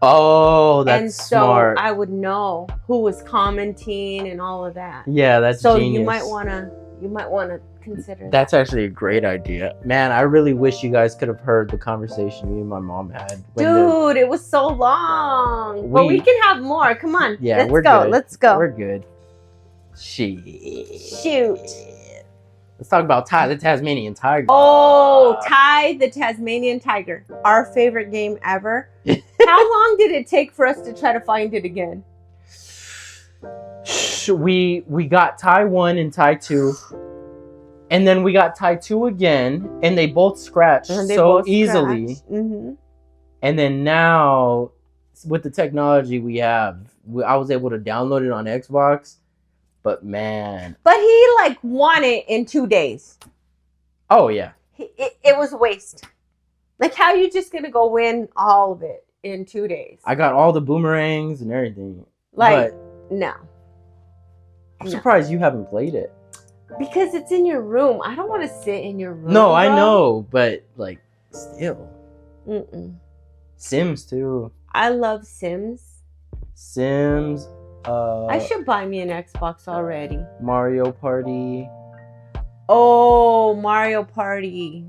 Oh, that's smart. So I would know who was commenting and all of that. Yeah, that's so genius. you might wanna consider. That's actually a great idea, man. I really wish you guys could have heard the conversation me and my mom had. Dude, it was so long. But we can have more. Come on. Yeah, Let's go. Good. Let's go. We're good. Shoot. Let's talk about Ty the Tasmanian Tiger. Oh, Ty the Tasmanian Tiger. Our favorite game ever. How long did it take for us to try to find it again? We got Ty 1 and Ty 2. And then we got Ty 2 again. And they both scratched so easily. Mm-hmm. And then now, with the technology we have, I was able to download it on Xbox. But man. But he won it in 2 days. Oh, yeah. It was a waste. Like, how are you just going to go win all of it in 2 days? I got all the boomerangs and everything. No. I'm surprised you haven't played it. Because it's in your room. I don't want to sit in your room. No, I know. But, still. Mm-mm. Sims, too. I love Sims. Sims. I should buy me an Xbox already. Mario Party. Oh, Mario Party.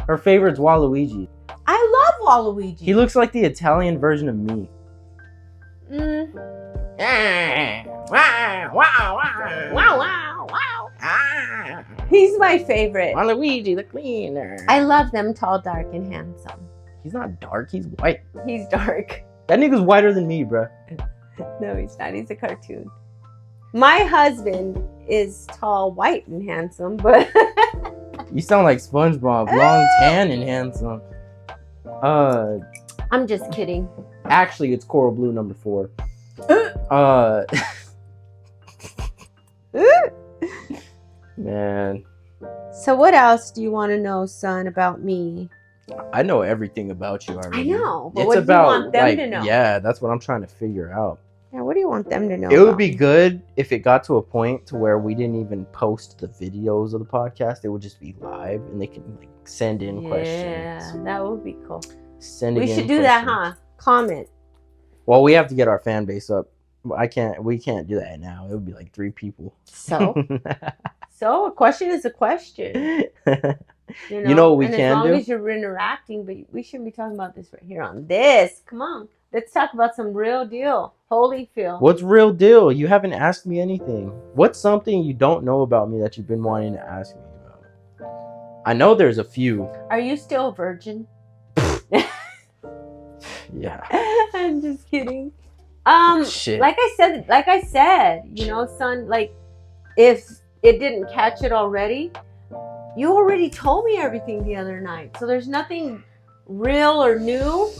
Her favorite's Waluigi. I love Waluigi. He looks like the Italian version of me. Wow. He's my favorite. Waluigi the cleaner. I love them tall, dark, and handsome. He's not dark, he's white. He's dark. That nigga's whiter than me, bruh. No, he's not. He's a cartoon. My husband is tall, white, and handsome, but... You sound like SpongeBob. Long, tan, and handsome. I'm just kidding. Actually, it's Coral Blue number 4. Man. So what else do you want to know, son, about me? I know everything about you already. I know, but what do you want them to know? Yeah, that's what I'm trying to figure out. Yeah, what do you want them to know? It would be good if it got to a point to where we didn't even post the videos of the podcast. It would just be live, and they can like send in questions. Yeah, that would be cool. We should do that, huh? Comment. Well, we have to get our fan base up. We can't do that now. It would be like 3 people. So a question is a question. You know what we can do? As long as you're interacting, but we shouldn't be talking about this right here on this. Come on. Let's talk about some real deal. Holyfield. What's real deal? You haven't asked me anything. What's something you don't know about me that you've been wanting to ask me about? I know there's a few. Are you still a virgin? Yeah. I'm just kidding. Shit. Like I said, you know, son, like if it didn't catch it already, you already told me everything the other night. So there's nothing real or new.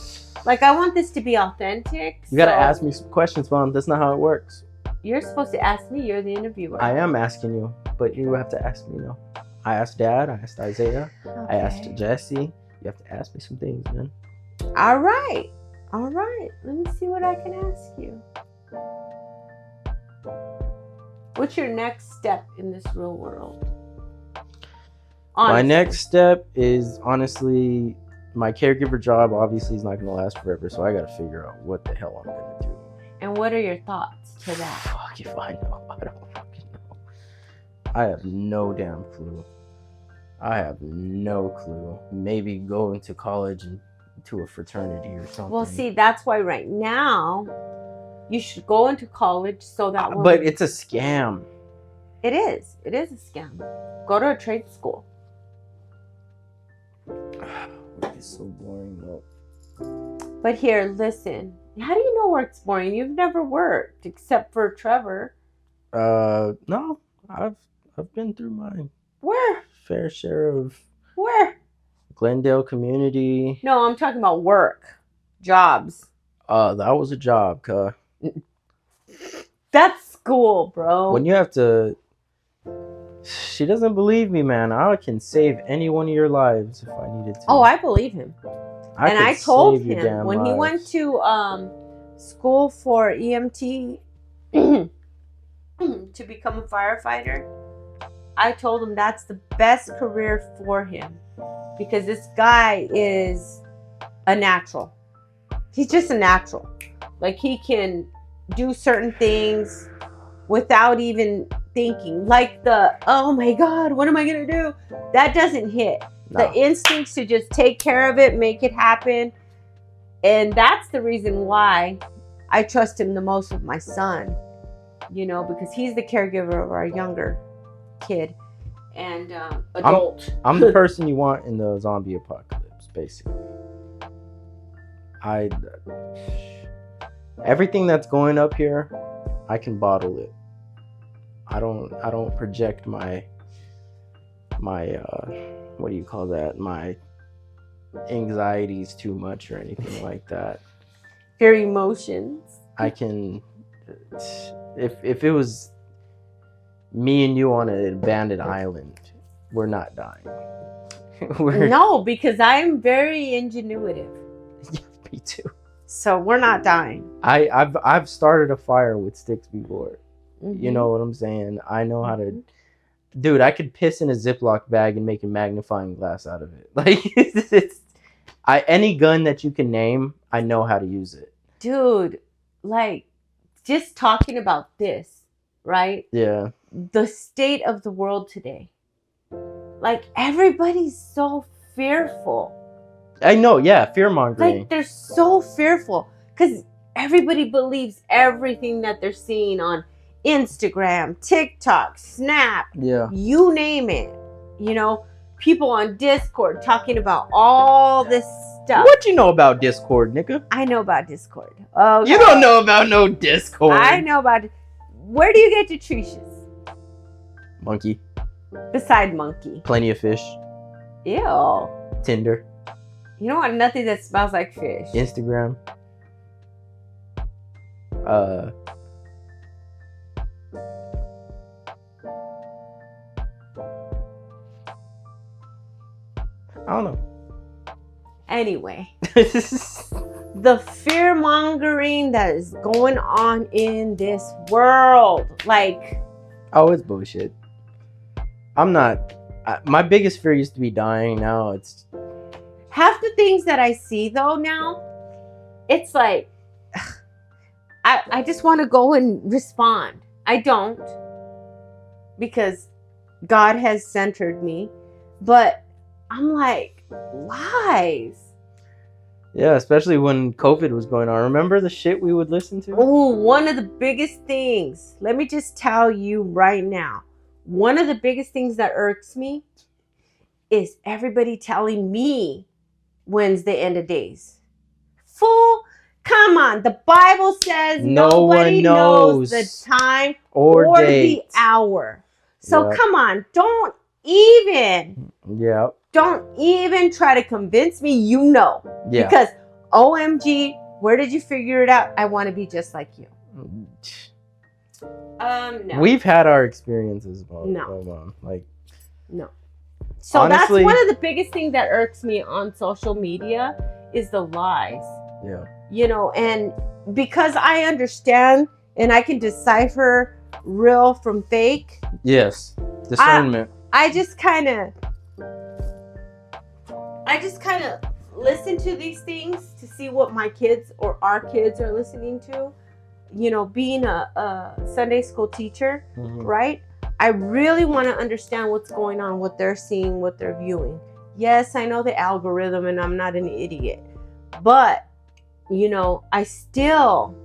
Like, I want this to be authentic. You gotta ask me some questions, Mom. That's not how it works. You're supposed to ask me. You're the interviewer. I am asking you, but you have to ask me now. I asked Dad. I asked Isaiah. Okay. I asked Jesse. You have to ask me some things, man. All right. Let me see what I can ask you. What's your next step in this real world? Honestly. My next step is, honestly, my caregiver job obviously is not going to last forever, so I got to figure out what the hell I'm going to do. And what are your thoughts to that? Fuck if I know. I don't fucking know. I have no damn clue. I have no clue. Maybe go into college and to a fraternity or something. Well, see, that's why right now you should go into college so that but it's a scam. It is a scam. Go to a trade school. It's so boring though. But here, listen. How do you know work's boring? You've never worked except for Trevor. No. I've been through my fair share of Glendale community. No, I'm talking about work. Jobs. That was a job, cuh. That's school, bro. When you have to... She doesn't believe me, man. I can save any one of your lives if I needed to. Oh, I believe him. I told him when he went to school for EMT to become a firefighter, I told him that's the best career for him because this guy is a natural. He's just a natural. Like, he can do certain things without even thinking. Like oh my God, what am I going to do? That doesn't hit. No. The instincts to just take care of it, make it happen. And that's the reason why I trust him the most with my son. You know, because he's the caregiver of our younger kid and adult. I'm the person you want in the zombie apocalypse, basically. Everything that's going up here, I can bottle it. I don't project my what do you call that? My anxieties too much or anything like that. Your emotions. I can, if it was me and you on an abandoned island, we're not dying. No, because I'm very ingenuitive. Yeah, me too. So we're not dying. I've started a fire with sticks before. Mm-hmm. You know what I'm saying? I know how to. Dude, I could piss in a Ziploc bag and make a magnifying glass out of it. Like, any gun that you can name, I know how to use it. Dude, like, just talking about this, right? Yeah. The state of the world today. Like, everybody's so fearful. I know, yeah, fear-mongering. Like, they're so fearful. Because everybody believes everything that they're seeing on Instagram, TikTok, Snap, yeah, you name it. You know, people on Discord talking about all this stuff. What you know about Discord, nigga? I know about Discord. Okay. You don't know about no Discord. I know about it. Where do you get your treasures? Monkey. Beside Monkey. Plenty of Fish. Ew. Tinder. You don't want nothing that smells like fish. Instagram. don't know. Anyway. The fear mongering that is going on in this world. Like. Oh, it's bullshit. I'm not. My biggest fear used to be dying. Now it's. Half the things that I see though now, it's like. I just want to go and respond. I don't. Because God has centered me. But I'm like, lies. Yeah, especially when COVID was going on. Remember the shit we would listen to? Oh, one of the biggest things. Let me just tell you right now. One of the biggest things that irks me is everybody telling me when's the end of days. Fool, come on. The Bible says nobody knows the time or the hour. So come on. Don't even try to convince me you know. Yeah. Because OMG, where did you figure it out? I want to be just like you. No. We've had our experiences, Mom. No. No. So honestly, that's one of the biggest things that irks me on social media is the lies. Yeah. You know, and because I understand and I can decipher real from fake. Yes. Discernment. I just kind of listen to these things to see what my kids or our kids are listening to. You know, being a Sunday school teacher, right? I really want to understand what's going on, what they're seeing, what they're viewing. Yes, I know the algorithm and I'm not an idiot. But, you know, I still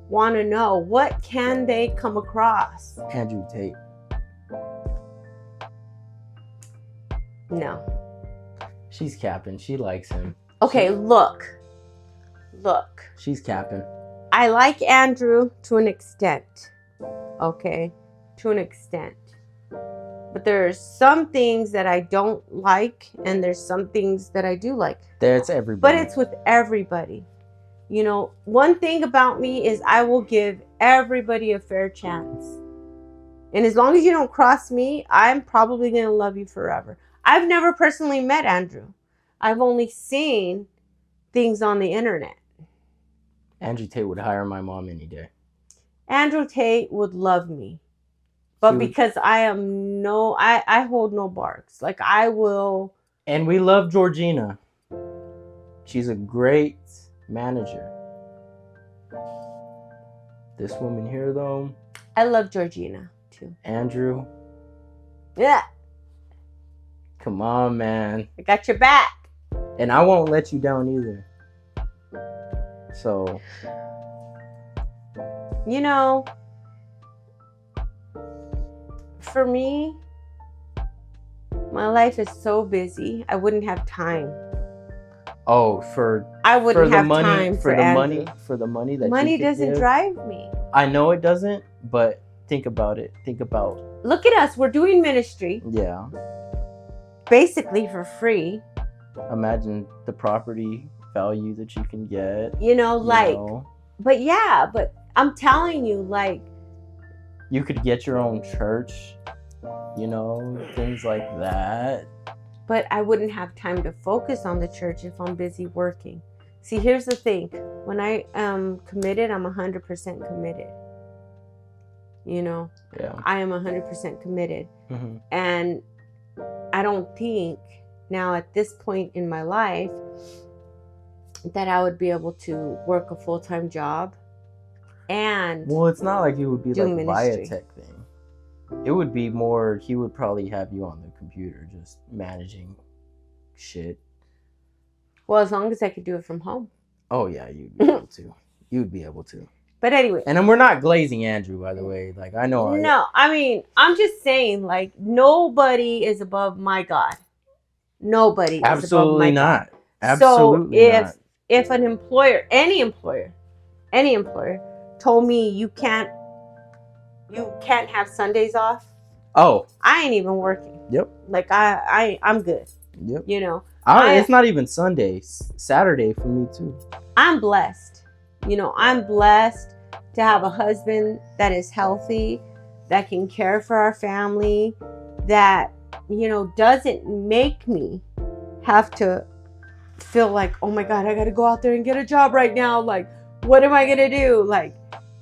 want to know what can they come across. Andrew Tate. No. She's capping. She likes him. Okay, look. She's capping. I like Andrew to an extent. Okay? To an extent. But there's some things that I don't like, and there's some things that I do like. That's everybody. But it's with everybody. You know, one thing about me is I will give everybody a fair chance. And as long as you don't cross me, I'm probably going to love you forever. I've never personally met Andrew. I've only seen things on the internet. Andrew Tate would hire my mom any day. Andrew Tate would love me. But because I hold no barks. Like I will. And we love Georgina. She's a great manager. This woman here though. I love Georgina too. Andrew. Yeah. Come on, man. I got your back. And I won't let you down either. So. You know, for me, my life is so busy. I wouldn't have time. Oh, I wouldn't have time for the Andrew. For the money that money you could doesn't give. drive me. I know it doesn't, but think about it. Look at us. We're doing ministry. Yeah. Basically for free. Imagine the property value that you can get. But I'm telling you, like, you could get your own church, things like that. But I wouldn't have time to focus on the church if I'm busy working. See, here's the thing. When I am committed, I'm 100% committed. Yeah. I am 100% committed. Mm-hmm. And I don't think now at this point in my life that I would be able to work a full-time job and it's not like it would be like ministry. Biotech thing. It would be more, he would probably have you on the computer just managing shit. Well, as long as I could do it from home. Oh yeah, you'd be able to. You'd be able to. But anyway. And then we're not glazing Andrew, by the way. Like, I know. No, I mean, I'm just saying, like, nobody is above my God. Nobody is above my God. Absolutely not. So if an employer, any employer told me you can't have Sundays off. Oh. I ain't even working. Yep. Like I'm good. Yep. It's not even Sundays. Saturday for me too. I'm blessed. I'm blessed to have a husband that is healthy, that can care for our family, that, doesn't make me have to feel like, oh my God, I got to go out there and get a job right now. Like, what am I going to do? Like,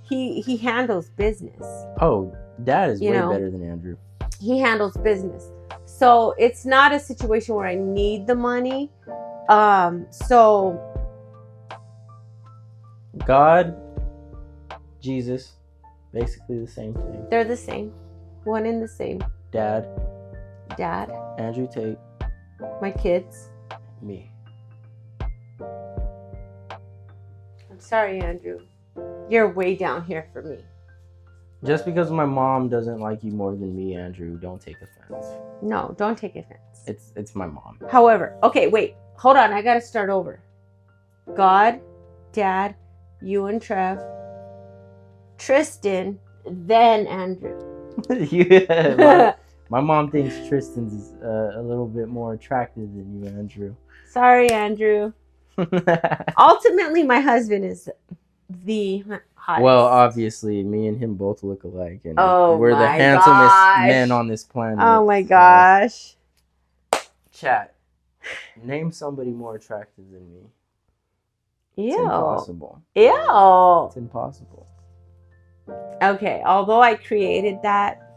he handles business. Oh, Dad is way better than Andrew. He handles business. So it's not a situation where I need the money. So God, Jesus, basically the same thing. They're the same. One and the same. Dad. Andrew Tate. My kids. Me. I'm sorry, Andrew. You're way down here for me. Just because my mom doesn't like you more than me, Andrew, don't take offense. No, don't take offense. It's my mom. However, okay, wait. Hold on. I got to start over. God, Dad, you and Trev, Tristan, then Andrew. Yeah, my mom thinks Tristan's a little bit more attractive than you, Andrew. Sorry, Andrew. Ultimately, my husband is the hottest. Well, obviously, me and him both look alike, and we're the handsomest men on this planet. Oh my gosh. Chat. Name somebody more attractive than me. Ew. It's impossible. Ew. It's impossible. Okay, although I created that.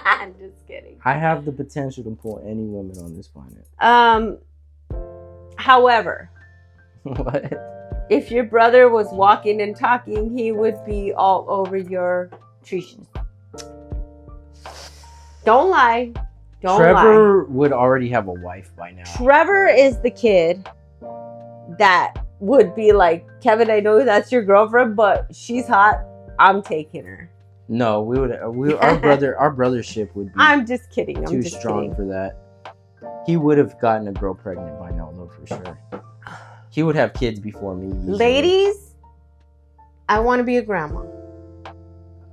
I'm just kidding. I have the potential to pull any woman on this planet. However. What? If your brother was walking and talking, he would be all over your trees. Don't lie. Trevor would already have a wife by now. Trevor is the kid that would be like, Kevin, I know that's your girlfriend, but she's hot. I'm taking her. No, our brothership would be. I'm just kidding. Too strong for that. He would have gotten a girl pregnant by now, though, for sure. He would have kids before me. Usually. Ladies, I want to be a grandma. Oh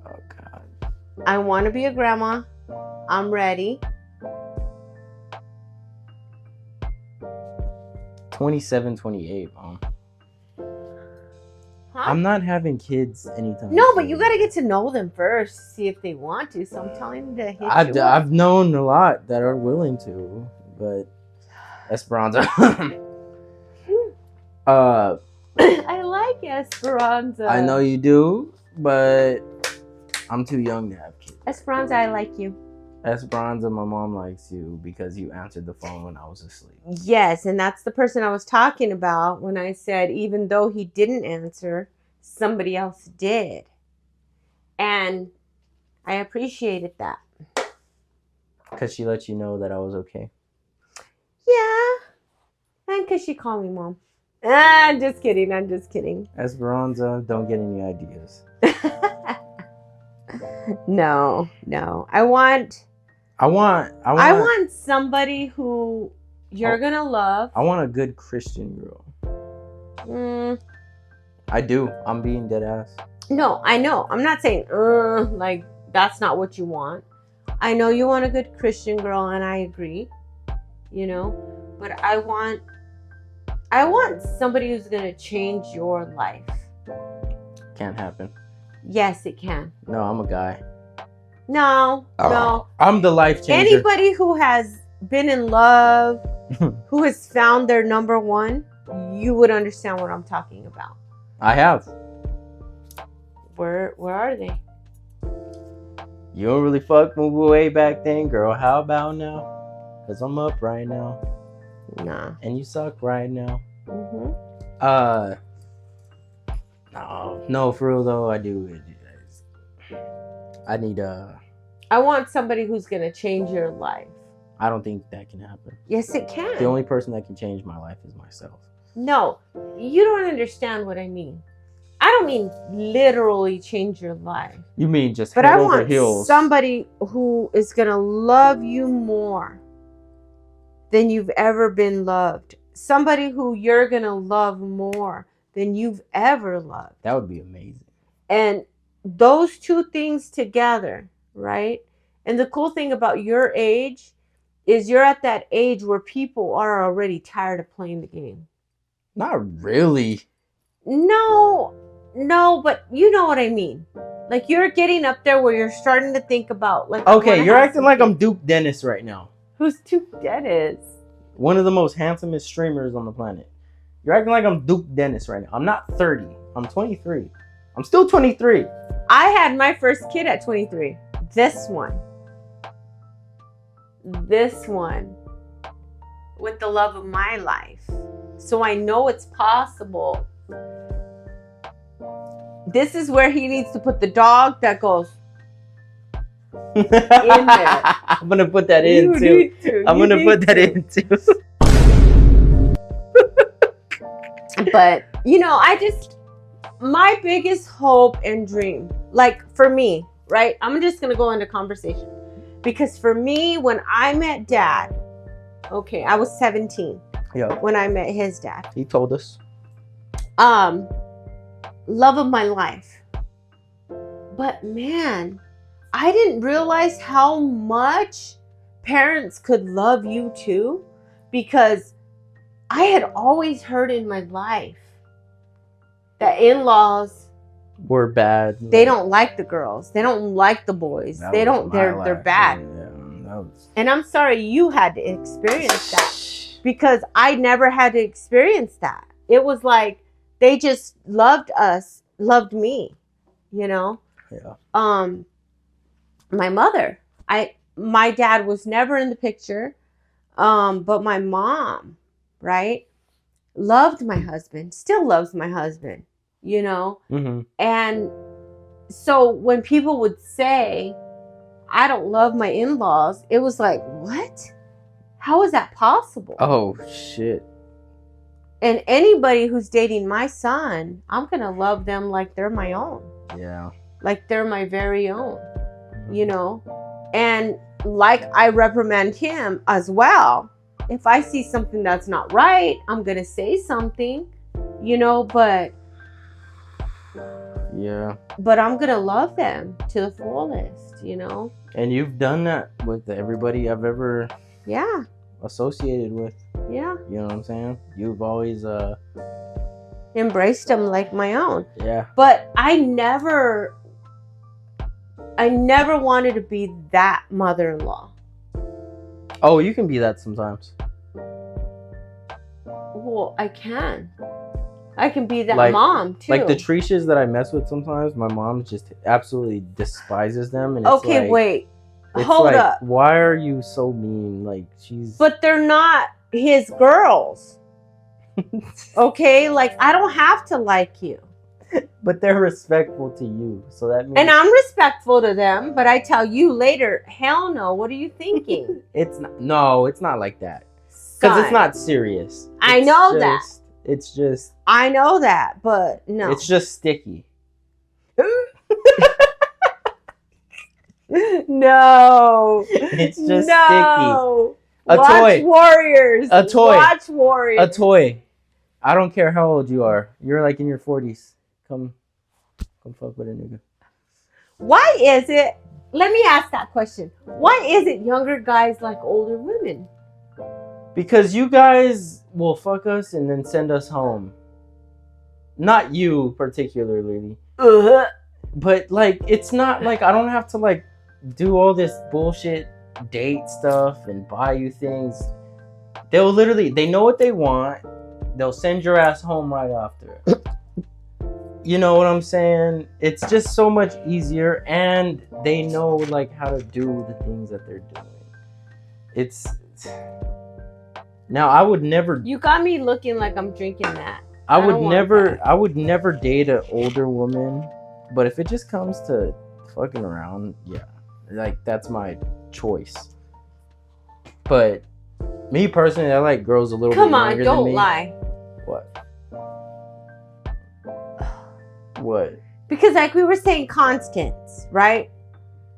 God. I want to be a grandma. I'm ready. 27, 28, Mom. Huh? I'm not having kids anytime No, soon. but you got to get to know them first, see if they want to. So I'm telling them to hit you up. I've known a lot that are willing to, but Esperanza. I like Esperanza. I know you do, but I'm too young to have kids. Esperanza, I like you. Esperanza, my mom likes you because you answered the phone when I was asleep. Yes, and that's the person I was talking about when I said even though he didn't answer, somebody else did. And I appreciated that. Because she let you know that I was okay. Yeah. And because she called me Mom. I'm just kidding. Esperanza, don't get any ideas. No. I want somebody who you're gonna love. I want a good Christian girl. I do. I'm being dead ass. No, I know. I'm not saying like that's not what you want. I know you want a good Christian girl, and I agree. But I want somebody who's gonna change your life. Can't happen. Yes, it can. No, I'm a guy. No. I'm the life changer. Anybody who has been in love, who has found their number one, you would understand what I'm talking about. I have. Where are they? You don't really fuck me way back then, girl. How about now? Because I'm up right now. Nah. And you suck right now. Mm-hmm. No, for real though, I do. I want somebody who's gonna change your life. I don't think that can happen. Yes, it can. The only person that can change my life is myself. No, you don't understand what I mean. I don't mean literally change your life. You mean just but head I over want heels. Somebody who is gonna love you more than you've ever been loved. Somebody who you're gonna love more than you've ever loved. That would be amazing. And those two things together, right? And the cool thing about your age is you're at that age where people are already tired of playing the game. Not really. No, but you know what I mean. Like, you're getting up there where you're starting to think about, like... Okay, you're acting like I'm Duke Dennis right now. Who's Duke Dennis? One of the most handsomest streamers on the planet. You're acting like I'm Duke Dennis right now. I'm not 30. I'm 23. I'm still 23. I had my first kid at 23. This one. With the love of my life. So I know it's possible. This is where he needs to put the dog that goes in there. I'm going to put that in too. I'm going to put that in too. But, you know, my biggest hope and dream, like for me, right? I'm just going to go into conversation. Because for me, when I met Dad, okay, I was 17 when I met his dad. He told us. Love of my life. But man, I didn't realize how much parents could love you too, because I had always heard in my life that in-laws were bad. They don't like the girls. They don't like the boys. They're bad. Yeah, and I'm sorry you had to experience that, because I never had to experience that. It was like they just loved me, you know? Yeah. My mother, my dad was never in the picture. But my mom, right, loved my husband, still loves my husband, you know? Mm-hmm. And so when people would say, I don't love my in-laws, it was like, what? How is that possible? Oh, shit. And anybody who's dating my son, I'm going to love them like they're my own. Yeah. Like they're my very own, you know? And like I reprimand him as well. If I see something that's not right, I'm going to say something, you know, but I'm going to love them to the fullest, you know? And you've done that with everybody I've ever associated with. Yeah. You know what I'm saying? You've always embraced them like my own. Yeah. But I never wanted to be that mother-in-law. Oh, you can be that sometimes. Well, I can be that mom too. Like the Trishas that I mess with sometimes, my mom just absolutely despises them. And it's wait. Hold up. Why are you so mean? Like But they're not his girls. Okay? Like I don't have to like you. But they're respectful to you, so that means... And I'm respectful to them, but I tell you later, hell no, what are you thinking? It's not like that. Because it's not serious. I know that. It's just... I know that, but no. It's just sticky. No. It's just sticky. Watch Warriors. A toy. Watch Warriors. A toy. I don't care how old you are. You're like in your 40s. Come fuck with a nigga. Why is it? Let me ask that question. Why is it younger guys like older women? Because you guys will fuck us and then send us home. Not you particularly. But like, it's not like I don't have to like do all this bullshit date stuff and buy you things. They know what they want. They'll send your ass home right after. You know what I'm saying? It's just so much easier, and they know like how to do the things that they're doing. Now I would never. You got me looking like I'm drinking that. I would never date an older woman, but if it just comes to fucking around, yeah, like that's my choice. But me personally, I like girls a little bit younger than me. Come on, don't lie. What? Because like we were saying, Constance, right?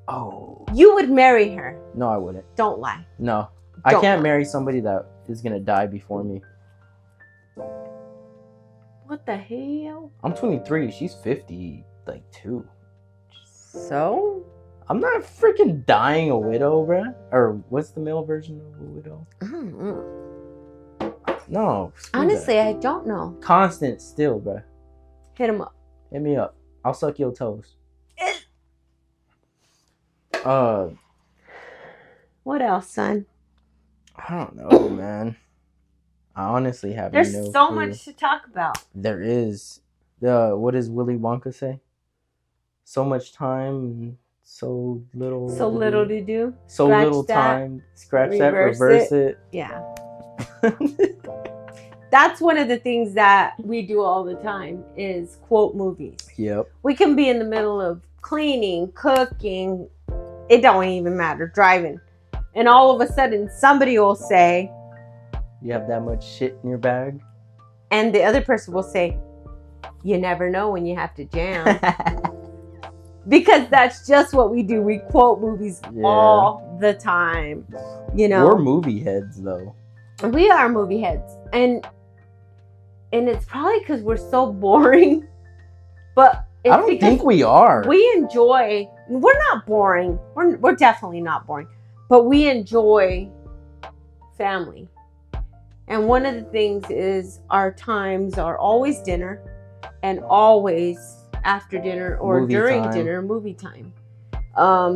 Oh. You would marry her. No, I wouldn't. Don't lie. No. I can't marry somebody that is going to die before me. What the hell? I'm 23. She's 52. So? I'm not freaking dying a widow, bruh. Or what's the male version of a widow? I don't know. No. Honestly, I don't know. Constant still, bruh. Hit him up. Hit me up. I'll suck your toes. What else, son? I don't know, man. I honestly have There's so much to talk about. There is. What does Willy Wonka say? So much time, so little. So little to do. So little time. Scratch that, reverse it. Yeah. That's one of the things that we do all the time is quote movies. Yep. We can be in the middle of cleaning, cooking, it don't even matter, driving. And all of a sudden somebody will say, you have that much shit in your bag? And the other person will say, you never know when you have to jam. Because that's just what we do. We quote movies all the time. You know. We're movie heads though. We are movie heads. And it's probably because we're so boring. But it's I don't think we are. We enjoy. We're not boring. We're definitely not boring. But we enjoy family. And one of the things is our times are always dinner and always after dinner or movie during time. Dinner, movie time.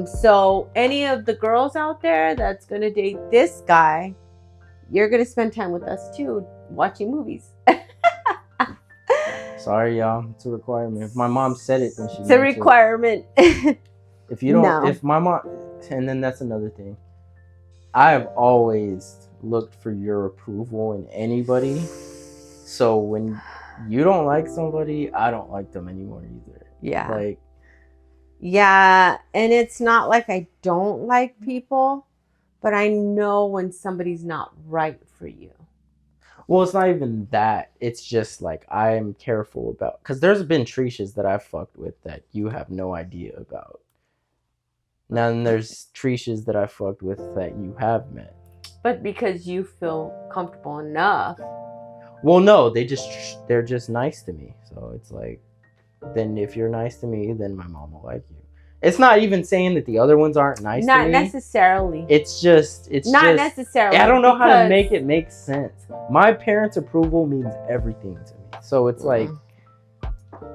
So any of the girls out there that's going to date this guy, you're going to spend time with us too, watching movies. Sorry, y'all. It's a requirement. If my mom said it, then it's a requirement. If you don't, if my mom, and then that's another thing. I've always looked for your approval in anybody. So when you don't like somebody, I don't like them anymore either. Yeah. Yeah. And it's not like I don't like people, but I know when somebody's not right for you. Well, it's not even that. It's just like I'm careful about, because there's been Trishas that I've fucked with that you have no idea about. Now, then there's Trishas that I fucked with that you have met. But because you feel comfortable enough. Well, no, they're just nice to me. So it's like, then if you're nice to me, then my mom will like you. It's not even saying that the other ones aren't nice to me. Not necessarily. It's not necessarily. I don't know how to make it make sense. My parents' approval means everything to me. So it's like,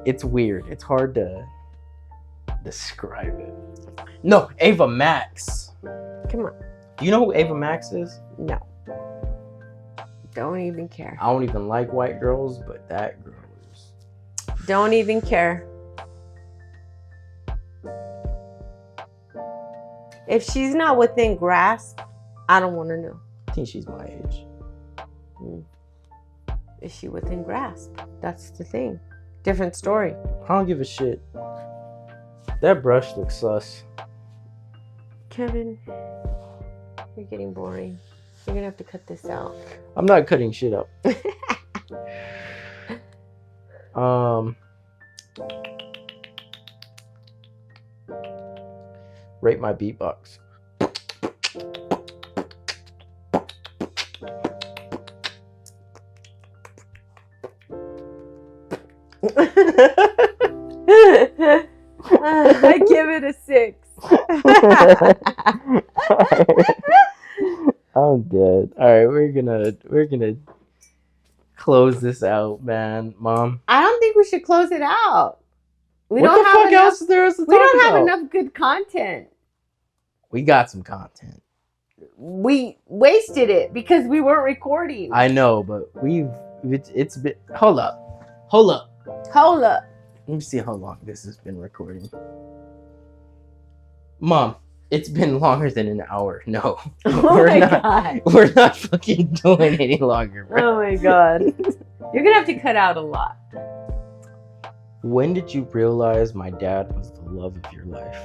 it's weird. It's hard to describe it. No, Ava Max. Come on. Do you know who Ava Max is? No. Don't even care. I don't even like white girls, but that girl is. Don't even care. If she's not within grasp, I don't want to know. I think she's my age. Is she within grasp? That's the thing. Different story. I don't give a shit. That brush looks sus. Kevin, you're getting boring. You're going to have to cut this out. I'm not cutting shit up. Rate my beatbox. I give it a 6. I'm dead. All right, we're gonna close this out, man. Mom, I don't think we should close it out. What the fuck else is there to talk about? We don't have enough good content. We got some content. We wasted it because we weren't recording. I know, but it's been. Hold up. Let me see how long this has been recording. Mom, it's been longer than an hour. No. God. We're not fucking doing any longer, bro. Oh my God. You're gonna have to cut out a lot. When did you realize my dad was the love of your life?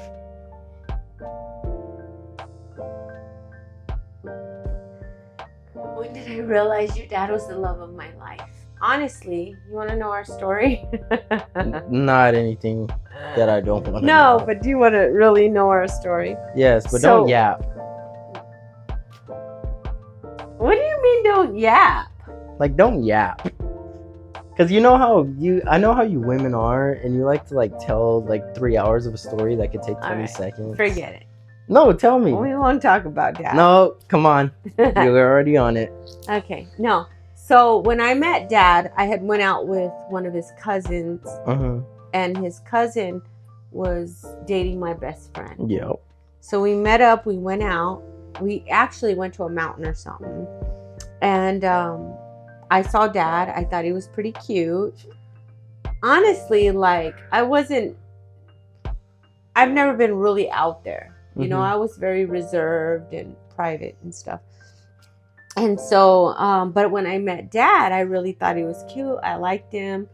When did I realize your dad was the love of my life? Honestly, you want to know our story? Not anything that I don't want to know. No, but do you want to really know our story? Yes, but don't yap. What do you mean don't yap? Like, don't yap. Because I know how you women are, and you like to tell 3 hours of a story that could take 20 seconds. Forget it. No, tell me. We won't talk about Dad. No, come on. You're already on it. Okay, no. So when I met Dad, I had went out with one of his cousins, and his cousin was dating my best friend. Yep. So we met up, we went out. We actually went to a mountain or something. And I saw Dad. I thought he was pretty cute. Honestly, like, I've never been really out there. You know, I was very reserved and private and stuff. And so, but when I met Dad, I really thought he was cute. I liked him.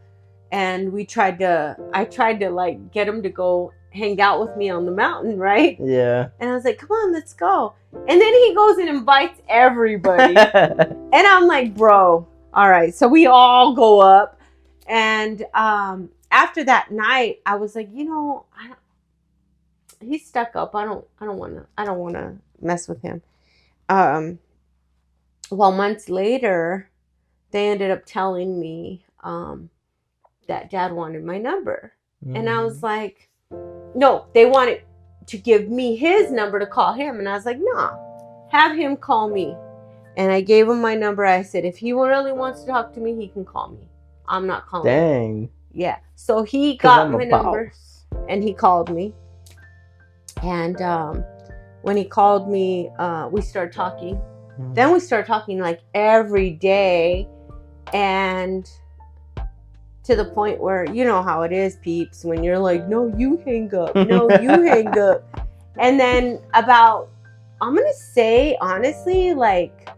And I tried to like get him to go hang out with me on the mountain, right? Yeah. And I was like, come on, let's go. And then he goes and invites everybody. And I'm like, bro, all right. So we all go up. And after that night, I was like, you know, he's stuck up. I don't want to mess with him. Well, months later, they ended up telling me that Dad wanted my number. And I was like, no, they wanted to give me his number to call him. And I was like, nah, have him call me. And I gave him my number. I said, if he really wants to talk to me, he can call me. I'm not calling him. Dang. Yeah. So he got my number and he called me. And when he called me, we started talking. Then we started talking like every day. And to the point where, you know how it is, peeps, when you're like, no, you hang up. No, you hang up. And then about, I'm going to say, honestly, like,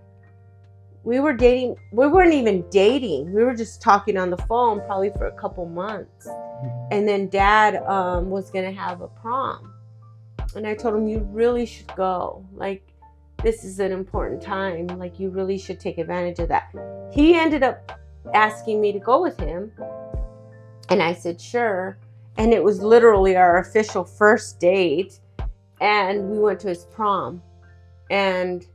we were dating. We weren't even dating. We were just talking on the phone probably for a couple months. And then Dad was going to have a prom. And I told him, you really should go. Like, this is an important time. Like, you really should take advantage of that. He ended up asking me to go with him. And I said, sure. And it was literally our official first date. And we went to his prom. And,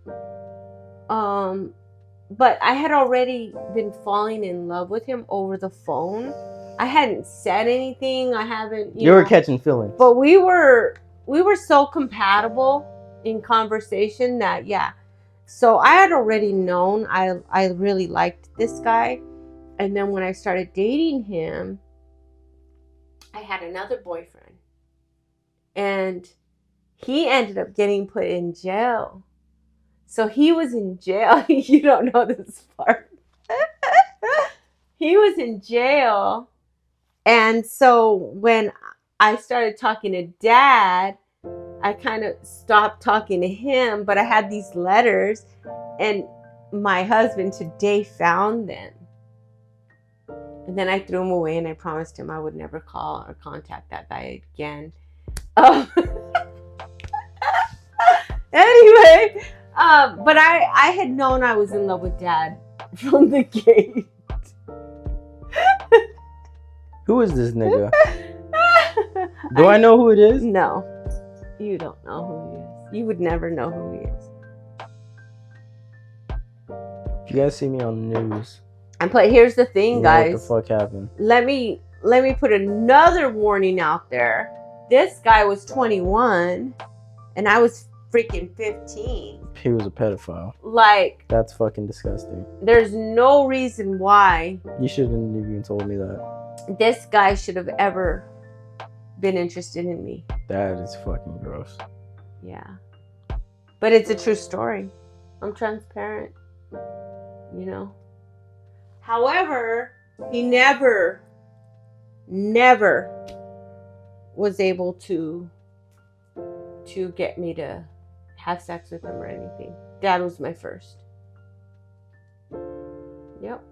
but I had already been falling in love with him over the phone. I hadn't said anything. I haven't, you were catching feelings. But we were so compatible in conversation that, yeah. So I had already known I really liked this guy. And then when I started dating him, I had another boyfriend. And he ended up getting put in jail. So he was in jail. You don't know this part. He was in jail. And so when I started talking to Dad, I kind of stopped talking to him. But I had these letters. And my husband today found them. And then I threw him away and I promised him I would never call or contact that guy again. Anyway, but I had known I was in love with Dad from the gate. Who is this nigga? Do I know who it is? No, you don't know who he is. You would never know who he is. You guys see me on the news. But here's the thing, guys. What the fuck happened? Let me put another warning out there. This guy was 21, and I was freaking 15. He was a pedophile. Like, that's fucking disgusting. There's no reason why. You shouldn't have even told me that. This guy should have ever been interested in me. That is fucking gross. Yeah. But it's a true story. I'm transparent. You know? However, he never was able to get me to have sex with him or anything. Dad was my first. Yep.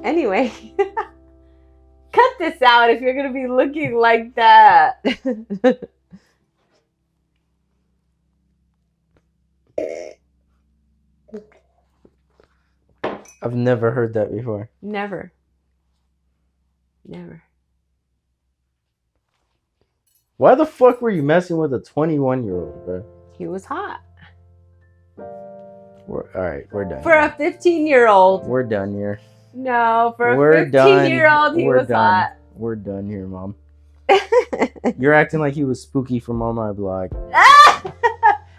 Anyway, cut this out if you're going to be looking like that. I've never heard that before. Never. Why the fuck were you messing with a 21-year-old, bro? He was hot. Alright, we're done. For a 15-year-old. We're done here. No, for a 15-year-old, he was hot. We're done here, Mom. You're acting like he was Spooky from On My Block.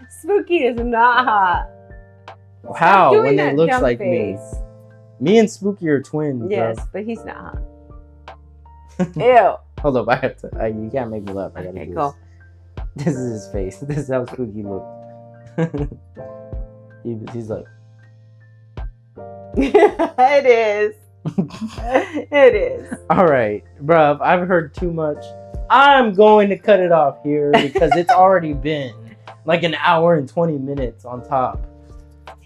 Spooky is not hot. How? When it looks like face. Me and Spooky are twins. Yes, bro. But he's not hot. Ew. Hold up, you can't make me laugh. I gotta go. This is his face. This is how Spooky looked. He's like... It is. It is. Alright, bruv, I've heard too much. I'm going to cut it off here because it's already been like an hour and 20 minutes on top.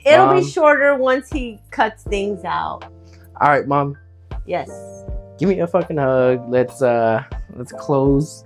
It'll be shorter once he cuts things out. Alright, Mom. Yes. Give me a fucking hug. Let's close